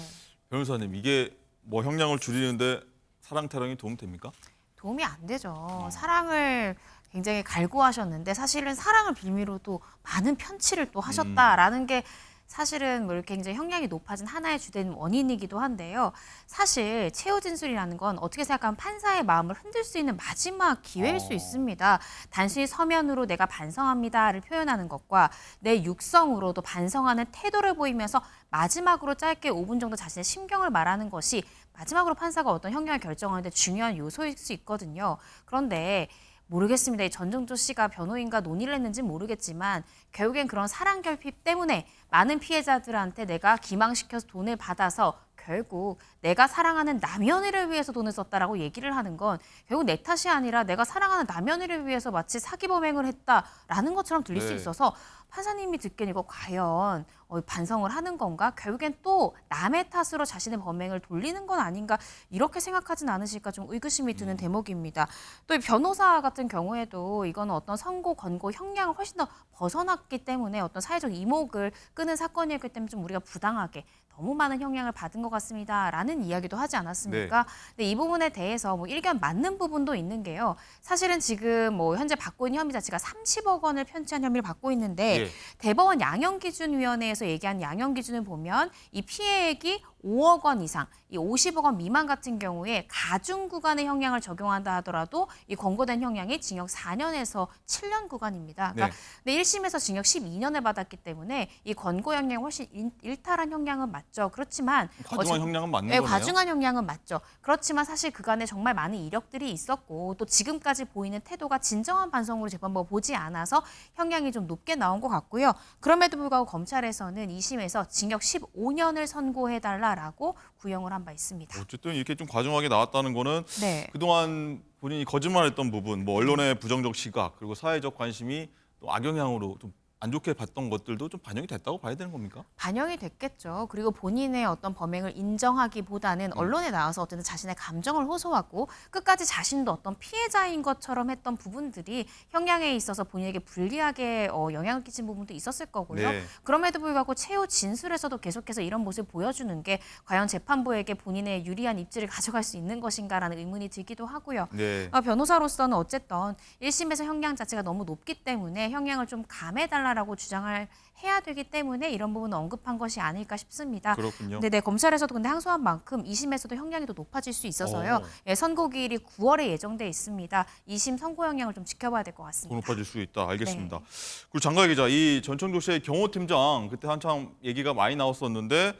변호사님 이게 뭐 형량을 줄이는데 사랑 타령이 도움 됩니까? 도움이 안 되죠. 사랑을 굉장히 갈구하셨는데 사실은 사랑을 빌미로 또 많은 편취를 또 하셨다라는 게 사실은 뭐 이렇게 굉장히 형량이 높아진 하나의 주된 원인이기도 한데요. 사실 최후 진술이라는 건 어떻게 생각하면 판사의 마음을 흔들 수 있는 마지막 기회일 수 있습니다. 단순히 서면으로 내가 반성합니다를 표현하는 것과 내 육성으로도 반성하는 태도를 보이면서 마지막으로 짧게 5분 정도 자신의 심경을 말하는 것이 마지막으로 판사가 어떤 형량을 결정하는데 중요한 요소일 수 있거든요. 그런데 모르겠습니다. 이 전정조 씨가 변호인과 논의를 했는지는 모르겠지만 결국엔 그런 사랑 결핍 때문에 많은 피해자들한테 내가 기망시켜서 돈을 받아서 결국 내가 사랑하는 남현이를 위해서 돈을 썼다라고 얘기를 하는 건 결국 내 탓이 아니라 내가 사랑하는 남현이를 위해서 마치 사기 범행을 했다라는 것처럼 들릴 수 있어서 판사님이 듣기엔 이거 과연 반성을 하는 건가? 결국엔 또 남의 탓으로 자신의 범행을 돌리는 건 아닌가? 이렇게 생각하진 않으실까 좀 의구심이 드는 대목입니다. 또 이 변호사 같은 경우에도 이거는 어떤 선고, 권고, 형량을 훨씬 더 벗어났기 때문에 어떤 사회적 이목을 끄는 사건이었기 때문에 좀 우리가 부당하게 너무 많은 형량을 받은 것 같습니다라는 이야기도 하지 않았습니까? 근데 이 부분에 대해서 뭐 일견 맞는 부분도 있는 게요. 사실은 지금 뭐 현재 받고 있는 혐의 자체가 30억 원을 편취한 혐의를 받고 있는데 대법원 양형기준위원회에서 얘기한 양형기준을 보면 이 피해액이 5억 원 이상, 이 50억 원 미만 같은 경우에 가중 구간의 형량을 적용한다 하더라도 이 권고된 형량이 징역 4년에서 7년 구간입니다. 그러니까 근데 1심에서 징역 12년을 받았기 때문에 이 권고 형량이 훨씬 일탈한 형량은 맞죠. 그렇지만 과중한 형량은 맞는 거네요. 과중한 형량은 맞죠. 그렇지만 사실 그간에 정말 많은 이력들이 있었고 또 지금까지 보이는 태도가 진정한 반성으로 재판부가 보지 않아서 형량이 좀 높게 나온 것 같고요. 그럼에도 불구하고 검찰에서는 2심에서 징역 15년을 선고해달라라고 구형을 한 바 있습니다. 어쨌든 이렇게 좀 과중하게 나왔다는 거는 그동안 본인이 거짓말했던 부분, 뭐 언론의 부정적 시각 그리고 사회적 관심이 또 악영향으로 좀 안 좋게 봤던 것들도 좀 반영이 됐다고 봐야 되는 겁니까? 반영이 됐겠죠. 그리고 본인의 어떤 범행을 인정하기보다는 언론에 나와서 어쨌든 자신의 감정을 호소하고 끝까지 자신도 어떤 피해자인 것처럼 했던 부분들이 형량에 있어서 본인에게 불리하게 영향을 끼친 부분도 있었을 거고요. 그럼에도 불구하고 최후 진술에서도 계속해서 이런 모습을 보여주는 게 과연 재판부에게 본인의 유리한 입지를 가져갈 수 있는 것인가라는 의문이 들기도 하고요. 변호사로서는 어쨌든 1심에서 형량 자체가 너무 높기 때문에 형량을 좀 감해달라라고 주장을 해야 되기 때문에 이런 부분을 언급한 것이 아닐까 싶습니다. 그렇군요. 근데 검찰에서도 근데 항소한 만큼 2심에서도 형량이 더 높아질 수 있어서요. 선고기일이 9월에 예정돼 있습니다. 2심 선고 형량을 좀 지켜봐야 될 것 같습니다. 더 높아질 수 있다. 알겠습니다. 그리고 장가 기자, 이 전청조 씨의 경호팀장 그때 한참 얘기가 많이 나왔었는데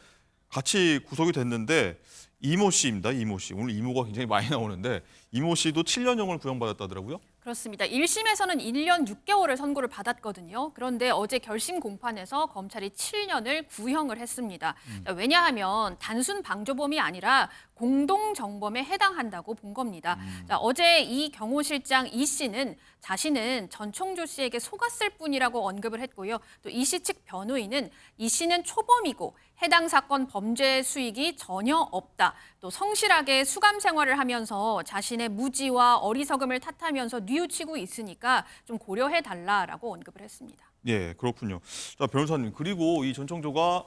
같이 구속이 됐는데 이모 씨입니다. 이모 씨. 오늘 이모가 굉장히 많이 나오는데 이모 씨도 7년형을 구형받았다더라고요. 그렇습니다. 1심에서는 1년 6개월을 선고를 받았거든요. 그런데 어제 결심 공판에서 검찰이 7년을 구형을 했습니다. 왜냐하면 단순 방조범이 아니라 공동정범에 해당한다고 본 겁니다. 어제 이 경호실장 이 씨는 자신은 전청조 씨에게 속았을 뿐이라고 언급을 했고요. 또 이 씨 측 변호인은 이 씨는 초범이고 해당 사건 범죄 수익이 전혀 없다. 또 성실하게 수감 생활을 하면서 자신의 무지와 어리석음을 탓하면서 뉘우치고 있으니까 좀 고려해달라라고 언급을 했습니다. 예, 그렇군요. 자, 변호사님, 그리고 이 전청조가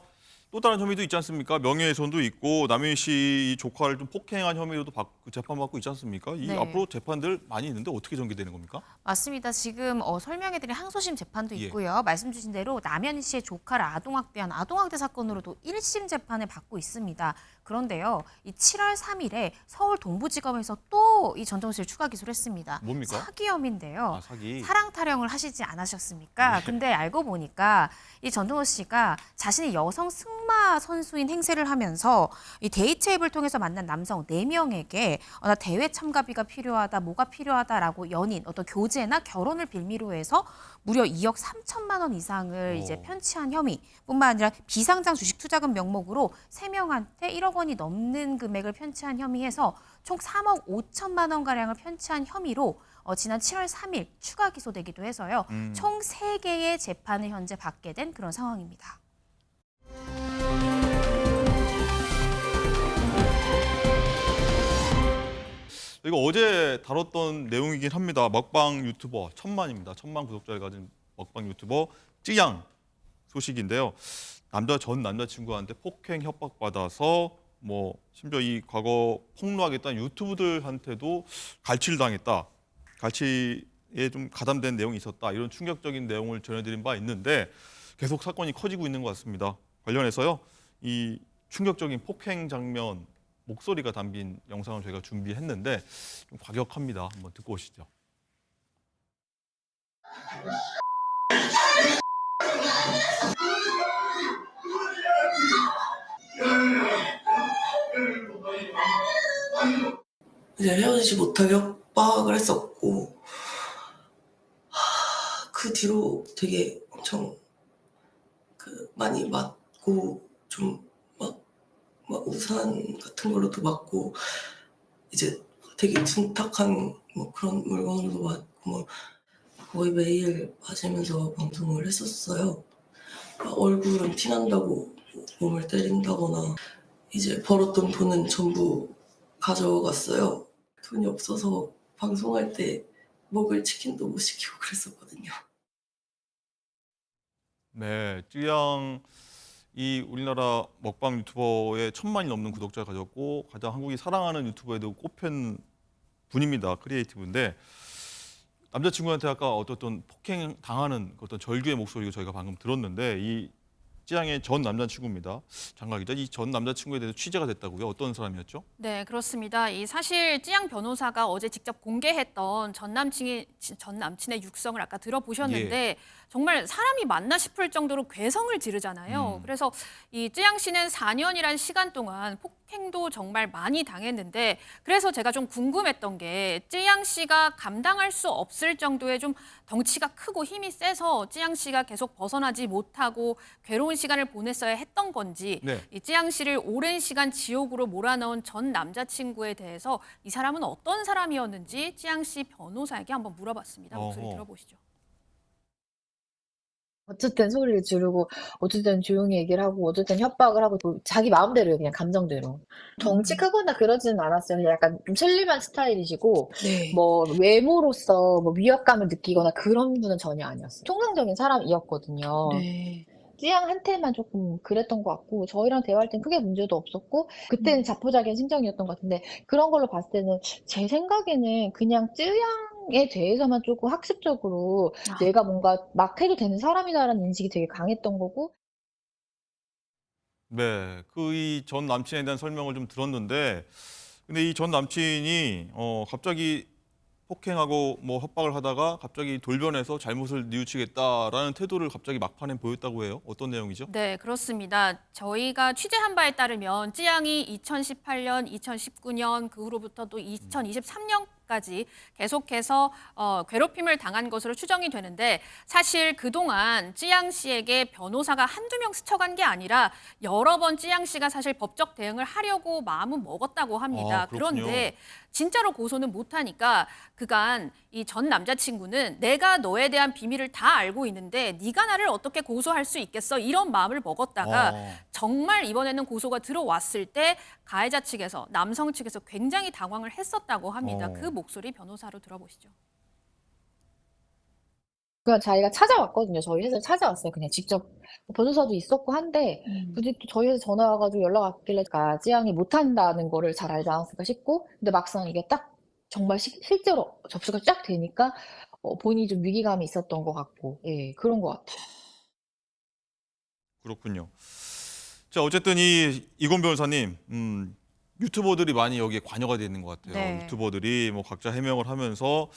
또 다른 혐의도 있지 않습니까? 명예훼손도 있고 남현희 씨 조카를 좀 폭행한 혐의로도 재판받고 있지 않습니까? 이 앞으로 재판들 많이 있는데 어떻게 전개되는 겁니까? 맞습니다. 지금 설명해드린 항소심 재판도 있고요. 말씀 주신 대로 남현희 씨의 조카를 아동학대한 아동학대 사건으로도 1심 재판을 받고 있습니다. 그런데요, 이 7월 3일에 서울 동부지검에서 또 이 전정호 씨를 추가 기소를 했습니다. 뭡니까? 사기 혐의인데요. 사기. 사랑 타령을 하시지 않으셨습니까? 근데 알고 보니까 이 전정호 씨가 자신이 여성 승마 선수인 행세를 하면서 이 데이트 앱을 통해서 만난 남성 4명에게 나 대회 참가비가 필요하다, 뭐가 필요하다라고 연인, 어떤 교제나 결혼을 빌미로 해서 무려 2억 3천만 원 이상을 이제 편취한 혐의뿐만 아니라 비상장 주식 투자금 명목으로 3명한테 1억 원이 넘는 금액을 편취한 혐의해서 총 3억 5천만 원 가량을 편취한 혐의로 지난 7월 3일 추가 기소되기도 해서요. 총 3개의 재판을 현재 받게 된 그런 상황입니다. 이거 어제 다뤘던 내용이긴 합니다. 먹방 유튜버 1000만입니다. 1000만 구독자를 가진 먹방 유튜버 쯔양 소식인데요. 전 남자친구한테 폭행 협박받아서 뭐 심지어 이 과거 폭로하겠다는 유튜브들한테도 갈취를 당했다. 갈취에 좀 가담된 내용이 있었다. 이런 충격적인 내용을 전해드린 바 있는데 계속 사건이 커지고 있는 것 같습니다. 관련해서요. 이 충격적인 폭행 장면 목소리가 담긴 영상을 저희가 준비했는데 좀 과격합니다. 한번 듣고 오시죠. 이제 헤어지지 못하게 협박을 했었고 그 뒤로 되게 엄청 많이 맞고 좀 막 우산 같은 걸로도 맞고 이제 되게 둔탁한 뭐 그런 물건으로도 맞고 뭐 거의 매일 맞으면서 방송을 했었어요. 얼굴은 티난다고 몸을 때린다거나 이제 벌었던 돈은 전부 가져갔어요. 돈이 없어서 방송할 때 먹을 치킨도 못 시키고 그랬었거든요. 네, 쯔양 이 우리나라 먹방 유튜버의 1000만이 넘는 구독자를 가졌고 가장 한국이 사랑하는 유튜버에도 꼽힌 분입니다. 크리에이티브인데 남자친구한테 아까 어떤 폭행 당하는 어떤 절규의 목소리를 저희가 방금 들었는데 이 쯔양의 전 남자친구입니다. 장가 기자, 이 전 남자친구에 대해서 취재가 됐다고요? 어떤 사람이었죠? 네, 그렇습니다. 이 사실 쯔양 변호사가 어제 직접 공개했던 전 남친의 육성을 아까 들어보셨는데 정말 사람이 맞나 싶을 정도로 괴성을 지르잖아요. 그래서 이 쯔양 씨는 4년이란 시간 동안 폭행도 정말 많이 당했는데 그래서 제가 좀 궁금했던 게 쯔양 씨가 감당할 수 없을 정도의 좀 덩치가 크고 힘이 세서 쯔양 씨가 계속 벗어나지 못하고 괴로운 시간을 보냈어야 했던 건지 이 쯔양 씨를 오랜 시간 지옥으로 몰아넣은 전 남자친구에 대해서 이 사람은 어떤 사람이었는지 쯔양 씨 변호사에게 한번 물어봤습니다. 목소리 들어보시죠. 어쨌든 소리를 지르고 어쨌든 조용히 얘기를 하고 어쨌든 협박을 하고 자기 마음대로요. 그냥 감정대로. 덩치 크거나 그러지는 않았어요. 그냥 약간 좀 슬림한 스타일이시고 뭐 외모로서 뭐 위압감을 느끼거나 그런 분은 전혀 아니었어요. 통상적인 사람이었거든요. 쯔양한테만 조금 그랬던 것 같고 저희랑 대화할 땐 크게 문제도 없었고 그때는 자포자기한 심정이었던 것 같은데 그런 걸로 봤을 때는 제 생각에는 그냥 쯔양에 대해서만 조금 학습적으로 내가 뭔가 막 해도 되는 사람이다라는 인식이 되게 강했던 거고. 네, 이 전 남친에 대한 설명을 좀 들었는데 근데 이 전 남친이 갑자기 폭행하고 뭐 협박을 하다가 갑자기 돌변해서 잘못을 뉘우치겠다라는 태도를 갑자기 막판에 보였다고 해요. 어떤 내용이죠? 네, 그렇습니다. 저희가 취재한 바에 따르면 쯔양이 2018년, 2019년 그 후로부터 또 2023년까지 계속해서 괴롭힘을 당한 것으로 추정이 되는데 사실 그동안 쯔양 씨에게 변호사가 한두 명 스쳐간 게 아니라 여러 번 쯔양 씨가 사실 법적 대응을 하려고 마음은 먹었다고 합니다. 그런데 진짜로 고소는 못하니까 그간 이 전 남자친구는 내가 너에 대한 비밀을 다 알고 있는데 네가 나를 어떻게 고소할 수 있겠어? 이런 마음을 먹었다가 정말 이번에는 고소가 들어왔을 때 가해자 측에서 남성 측에서 굉장히 당황을 했었다고 합니다. 그 목소리 변호사로 들어보시죠. 그냥 자기가 찾아왔거든요. 저희 회사에 찾아왔어요. 그냥 직접 변호사도 있었고 한데 굳이 또 저희 회사 전화 와가지고 연락 왔길래 쯔양이 못한다는 거를 잘 알지 않았을까 싶고 근데 막상 이게 딱 정말 실제로 접수가 쫙 되니까 본인이 좀 위기감이 있었던 것 같고 그런 것 같아요. 그렇군요. 자, 어쨌든 이건 변호사님, 유튜버들이 많이 여기에 관여가 돼 있는 것 같아요. 유튜버들이 뭐 각자 해명을 하면서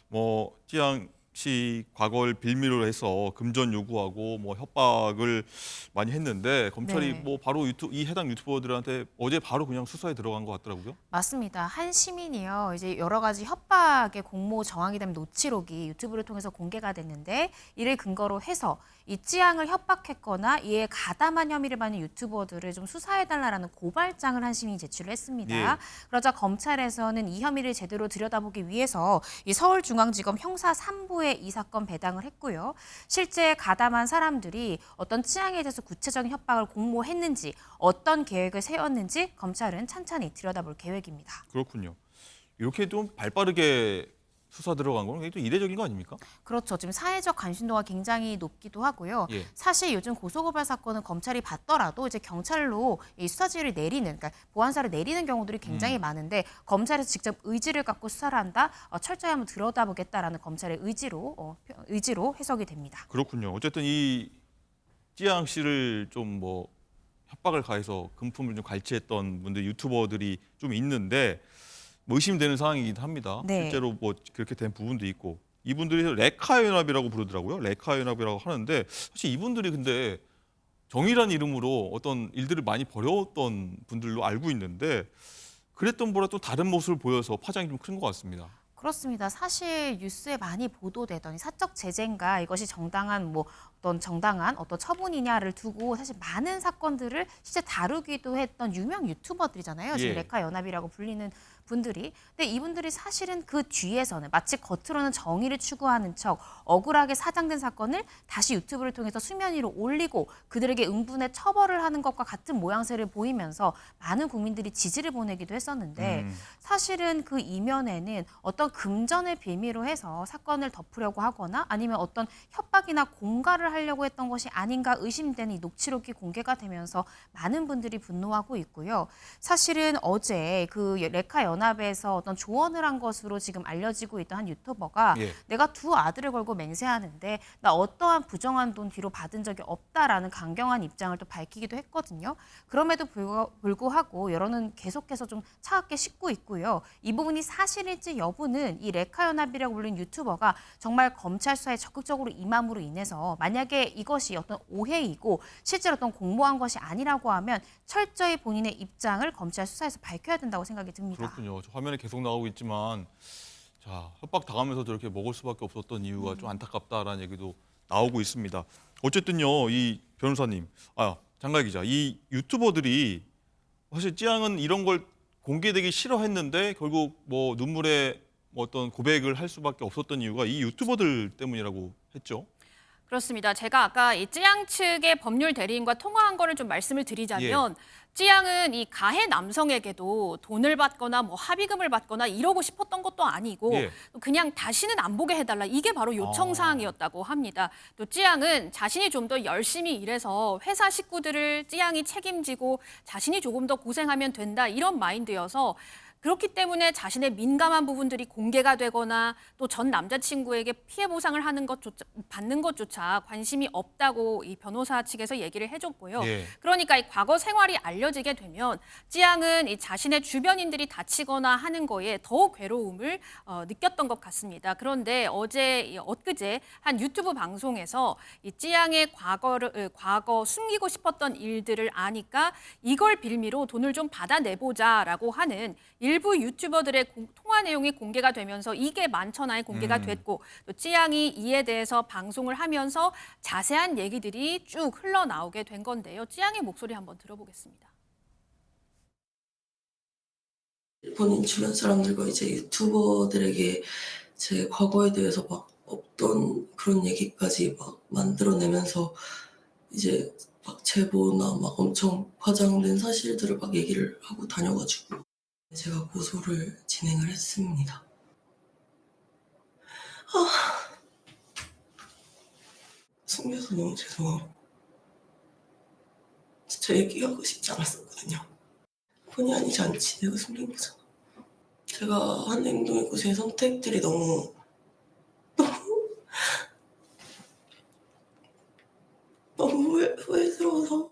뭐 쯔양 같이 과거를 빌미로 해서 금전 요구하고 뭐 협박을 많이 했는데 검찰이 네. 뭐 바로 이 해당 유튜버들한테 어제 바로 그냥 수사에 들어간 것 같더라고요. 맞습니다. 한 시민이요. 이제 여러 가지 협박의 공모 정황이 된 노치록이 유튜브를 통해서 공개가 됐는데 이를 근거로 해서 이 찌양을 협박했거나 이에 가담한 혐의를 받는 유튜버들을 좀 수사해달라는 고발장을 한 시민이 제출을 했습니다. 예. 그러자 검찰에서는 이 혐의를 제대로 들여다보기 위해서 이 서울중앙지검 형사 3부에 이 사건 배당을 했고요. 실제 가담한 사람들이 어떤 찌양에 대해서 구체적인 협박을 공모했는지 어떤 계획을 세웠는지 검찰은 찬찬히 들여다볼 계획입니다. 그렇군요. 이렇게 좀 발빠르게 수사 들어간 건 굉장히 좀 이례적인 거 아닙니까? 그렇죠. 지금 사회적 관심도가 굉장히 높기도 하고요. 예. 사실 요즘 고소고발 사건은 검찰이 받더라도 이제 경찰로 이 수사 지휘를 내리는, 그러니까 보안사를 내리는 경우들이 굉장히 많은데 검찰에서 직접 의지를 갖고 수사를 한다. 철저히 한번 들여다보겠다라는 검찰의 의지로 해석이 됩니다. 그렇군요. 어쨌든 이 찌양 씨를 좀 뭐 협박을 가해서 금품을 좀 갈취했던 분들 유튜버들이 좀 있는데 뭐 의심되는 상황이긴 합니다. 네. 실제로 뭐 그렇게 된 부분도 있고 이분들이 레카 연합이라고 부르더라고요. 레카 연합이라고 하는데 사실 이분들이 근데 정의란 이름으로 어떤 일들을 많이 벌여왔던 분들로 알고 있는데 그랬던 보다 또 다른 모습을 보여서 파장이 좀 큰 것 같습니다. 그렇습니다. 사실 뉴스에 많이 보도되던 이 사적 제재인가 이것이 정당한 어떤 처분이냐를 두고 사실 많은 사건들을 실제 다루기도 했던 유명 유튜버들이잖아요. 지금 예. 레카 연합이라고 불리는 분들이. 근데 이분들이 사실은 그 뒤에서는 마치 겉으로는 정의를 추구하는 척 억울하게 사장된 사건을 다시 유튜브를 통해서 수면 위로 올리고 그들에게 응분의 처벌을 하는 것과 같은 모양새를 보이면서 많은 국민들이 지지를 보내기도 했었는데 사실은 그 이면에는 어떤 금전을 빌미로 해서 사건을 덮으려고 하거나 아니면 어떤 협박이나 공갈을 하려고 했던 것이 아닌가 의심되는 이 녹취록이 공개가 되면서 많은 분들이 분노하고 있고요. 사실은 어제 그 레카 연합에서 어떤 조언을 한 것으로 지금 알려지고 있던 한 유튜버가 예. 내가 두 아들을 걸고 맹세하는데 나 어떠한 부정한 돈 뒤로 받은 적이 없다라는 강경한 입장을 또 밝히기도 했거든요. 그럼에도 불구하고 여론은 계속해서 좀 차갑게 싣고 있고요. 이 부분이 사실일지 여부는 이 레카 연합이라고 불리는 유튜버가 정말 검찰 수사에 적극적으로 임함으로 인해서 만약에 이것이 어떤 오해이고 실제로 어떤 공모한 것이 아니라고 하면 철저히 본인의 입장을 검찰 수사에서 밝혀야 된다고 생각이 듭니다. 그렇군요. 저 화면에 계속 나오고 있지만 자 협박 당하면서 저렇게 먹을 수밖에 없었던 이유가 좀 안타깝다라는 얘기도 나오고 있습니다. 어쨌든요, 이 변호사님, 장갈 기자, 이 유튜버들이 사실 찌양은 이런 걸 공개되기 싫어했는데 결국 뭐 눈물의 어떤 고백을 할 수밖에 없었던 이유가 이 유튜버들 때문이라고 했죠. 그렇습니다. 제가 아까 이 찌양 측의 법률 대리인과 통화한 거를 좀 말씀을 드리자면 찌양은 이 가해 남성에게도 돈을 받거나 뭐 합의금을 받거나 이러고 싶었던 것도 아니고 그냥 다시는 안 보게 해달라 이게 바로 요청 사항이었다고 합니다. 또 찌양은 자신이 좀 더 열심히 일해서 회사 식구들을 찌양이 책임지고 자신이 조금 더 고생하면 된다 이런 마인드여서 그렇기 때문에 자신의 민감한 부분들이 공개가 되거나 또 전 남자친구에게 피해 보상을 받는 것조차 관심이 없다고 이 변호사 측에서 얘기를 해줬고요. 그러니까 이 과거 생활이 알려지게 되면 찌양은 이 자신의 주변인들이 다치거나 하는 거에 더 괴로움을 느꼈던 것 같습니다. 그런데 엊그제 한 유튜브 방송에서 이 찌양의 과거 숨기고 싶었던 일들을 아니까 이걸 빌미로 돈을 좀 받아내보자라고 하는 일부 유튜버들의 통화 내용이 공개가 되면서 이게 만천하에 공개가 됐고 또 찌양이 이에 대해서 방송을 하면서 자세한 얘기들이 쭉 흘러나오게 된 건데요. 찌양의 목소리 한번 들어보겠습니다. 본인 주변 사람들과 이제 유튜버들에게 제 과거에 대해서 막 없던 그런 얘기까지 막 만들어내면서 이제 막 제보나 막 엄청 과장된 사실들을 막 얘기를 하고 다녀가지고 제가 고소를 진행을 했습니다. 숨겨서 너무 죄송하고 진짜 얘기하고 싶지 않았었거든요. 본의 아니지 않지 내가 숨긴 거잖아. 제가 한 행동이고 제 선택들이 너무 후회스러워서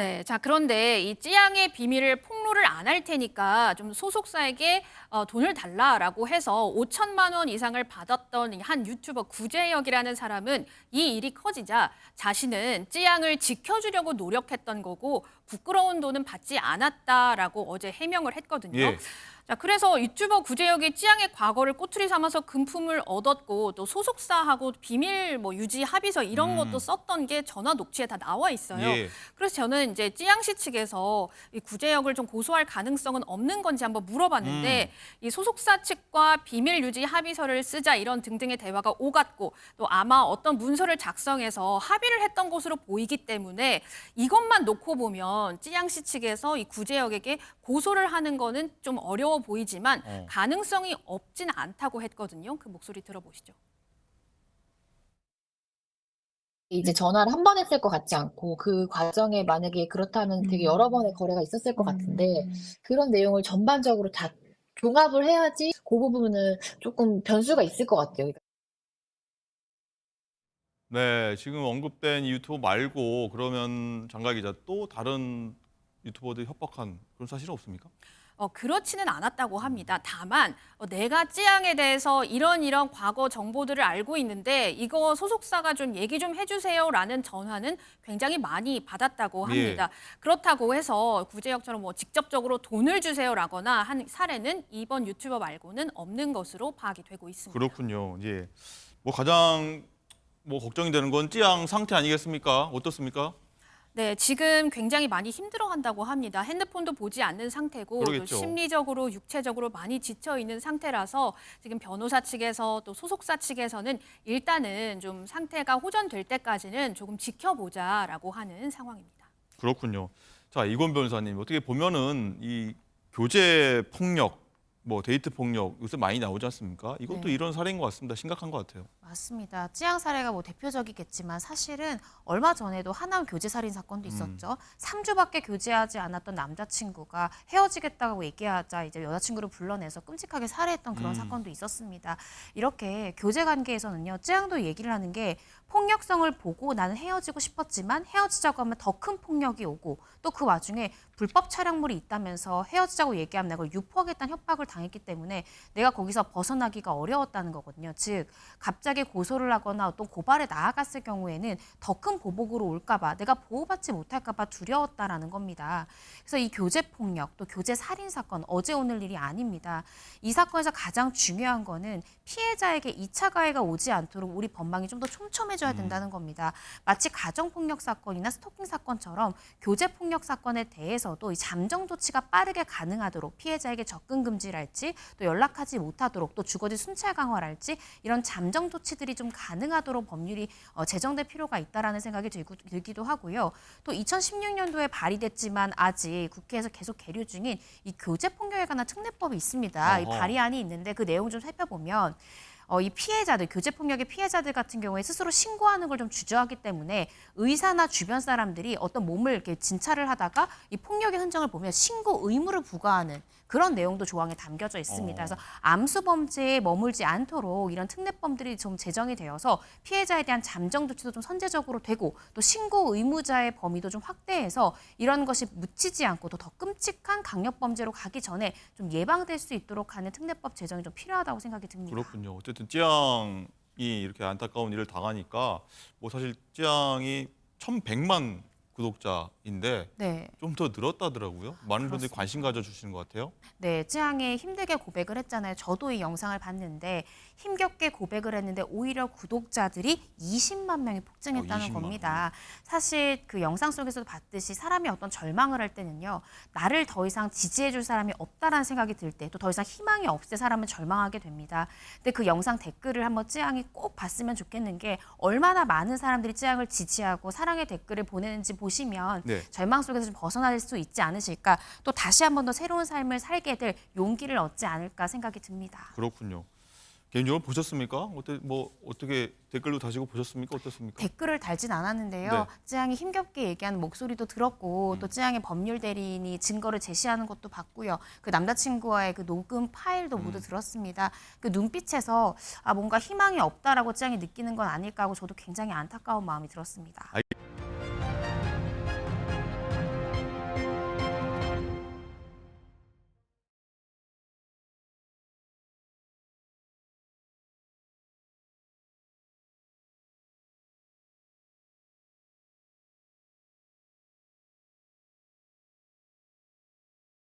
네, 자 그런데 이 찌양의 비밀을 폭로를 안 할 테니까 좀 소속사에게 돈을 달라라고 해서 5천만 원 이상을 받았던 한 유튜버 구재혁이라는 사람은 이 일이 커지자 자신은 찌양을 지켜주려고 노력했던 거고 부끄러운 돈은 받지 않았다라고 어제 해명을 했거든요. 예. 자, 그래서 유튜버 구재혁이 찌양의 과거를 꼬투리 삼아서 금품을 얻었고 또 소속사하고 비밀 뭐 유지 합의서 이런 것도 썼던 게 전화 녹취에 다 나와 있어요. 예. 그래서 저는 이제 찌양 씨 측에서 이 구재혁을 좀 고소할 가능성은 없는 건지 한번 물어봤는데 이 소속사 측과 비밀 유지 합의서를 쓰자 이런 등등의 대화가 오갔고 또 아마 어떤 문서를 작성해서 합의를 했던 것으로 보이기 때문에 이것만 놓고 보면 찌양 씨 측에서 이 구재혁에게 고소를 하는 거는 좀 어려워 보이지만 가능성이 없진 않다고 했거든요. 그 목소리 들어보시죠. 이제 전화를 한 번 했을 것 같지 않고 그 과정에 만약에 그렇다면 되게 여러 번의 거래가 있었을 것 같은데 그런 내용을 전반적으로 다 종합을 해야지 그 부분은 조금 변수가 있을 것 같아요. 네, 지금 언급된 이 유튜버 말고 그러면 장가 기자 또 다른 유튜버들 협박한 그런 사실은 없습니까? 그렇지는 않았다고 합니다. 다만 내가 찌양에 대해서 이런 과거 정보들을 알고 있는데 이거 소속사가 좀 얘기 좀 해주세요라는 전화는 굉장히 많이 받았다고 합니다. 그렇다고 해서 구재혁처럼 뭐 직접적으로 돈을 주세요라거나 한 사례는 이번 유튜버 말고는 없는 것으로 파악이 되고 있습니다. 그렇군요. 예. 뭐 가장 걱정이 되는 건 찌양 상태 아니겠습니까? 어떻습니까? 네, 지금 굉장히 많이 힘들어한다고 합니다. 핸드폰도 보지 않는 상태고 그러겠죠. 또 심리적으로 육체적으로 많이 지쳐 있는 상태라서 지금 변호사 측에서 또 소속사 측에서는 일단은 좀 상태가 호전될 때까지는 조금 지켜보자라고 하는 상황입니다. 그렇군요. 자, 이건 변호사님 어떻게 보면은 이 교제 폭력, 데이트 폭력 요새 많이 나오지 않습니까? 이것도 네. 이런 사례인 것 같습니다. 심각한 것 같아요. 맞습니다. 찌양 사례가 뭐 대표적이겠지만 사실은 얼마 전에도 하남 교제 살인 사건도 있었죠. 3주밖에 교제하지 않았던 남자친구가 헤어지겠다고 얘기하자 이제 여자친구를 불러내서 끔찍하게 살해했던 그런 사건도 있었습니다. 이렇게 교제 관계에서는요. 찌양도 얘기를 하는 게 폭력성을 보고 나는 헤어지고 싶었지만 헤어지자고 하면 더 큰 폭력이 오고 또 그 와중에 불법 촬영물이 있다면서 헤어지자고 얘기하면 내가 그걸 유포하겠다는 협박을 당했기 때문에 내가 거기서 벗어나기가 어려웠다는 거거든요. 즉 갑자기 고소를 하거나 어떤 고발에 나아갔을 경우에는 더 큰 보복으로 올까 봐 내가 보호받지 못할까 봐 두려웠다라는 겁니다. 그래서 이 교제 폭력 또 교제 살인 사건 어제 오늘 일이 아닙니다. 이 사건에서 가장 중요한 거는 피해자에게 2차 가해가 오지 않도록 우리 법망이 좀 더 촘촘해져야 된다는 겁니다. 마치 가정폭력 사건이나 스토킹 사건처럼 교제폭력 사건에 대해서도 이 잠정 조치가 빠르게 가능하도록 피해자에게 접근 금지랄지 또 연락하지 못하도록 또 주거지 순찰 강화랄지 이런 잠정 조치들이 좀 가능하도록 법률이 제정될 필요가 있다라는 생각이 들기도 하고요. 또 2016년도에 발의됐지만 아직 국회에서 계속 계류 중인 이 교제폭력에 관한 특례법이 있습니다. 이 발의안이 있는데 그 내용 좀 살펴보면 이 피해자들, 교제폭력의 피해자들 같은 경우에 스스로 신고하는 걸 좀 주저하기 때문에 의사나 주변 사람들이 어떤 몸을 이렇게 진찰을 하다가 이 폭력의 흔적을 보면 신고 의무를 부과하는 그런 내용도 조항에 담겨져 있습니다. 그래서 암수 범죄에 머물지 않도록 이런 특례법들이 좀 제정이 되어서 피해자에 대한 잠정 조치도 좀 선제적으로 되고 또 신고 의무자의 범위도 좀 확대해서 이런 것이 묻히지 않고 또 더 끔찍한 강력 범죄로 가기 전에 좀 예방될 수 있도록 하는 특례법 제정이 좀 필요하다고 생각이 듭니다. 그렇군요. 어쨌든 찌양이 이렇게 안타까운 일을 당하니까 사실 찌양이 1,100만 구독자인데 네. 좀 더 늘었다더라고요. 많은 분들이 관심 가져주시는 것 같아요. 네, 찌양이 힘들게 고백을 했잖아요. 저도 이 영상을 봤는데 힘겹게 고백을 했는데 오히려 구독자들이 20만 명이 폭증했다는 20만 겁니다. 사실 그 영상 속에서도 봤듯이 사람이 어떤 절망을 할 때는요. 나를 더 이상 지지해줄 사람이 없다라는 생각이 들 때 또 더 이상 희망이 없을 사람은 절망하게 됩니다. 근데 그 영상 댓글을 한번 찌양이 꼭 봤으면 좋겠는 게 얼마나 많은 사람들이 찌양을 지지하고 사랑의 댓글을 보내는지 보시면 절망 속에서 좀 벗어날 수 있지 않으실까. 또 다시 한 번 더 새로운 삶을 살게 될 용기를 얻지 않을까 생각이 듭니다. 그렇군요. 개인적으로 보셨습니까? 어떻게 댓글로 다시고 보셨습니까? 어떻습니까? 댓글을 달진 않았는데요. 찌양이 힘겹게 얘기하는 목소리도 들었고 또 찌양의 법률 대리인이 증거를 제시하는 것도 봤고요. 그 남자친구와의 그 녹음 파일도 모두 들었습니다. 그 눈빛에서 뭔가 희망이 없다라고 찌양이 느끼는 건 아닐까 하고 저도 굉장히 안타까운 마음이 들었습니다.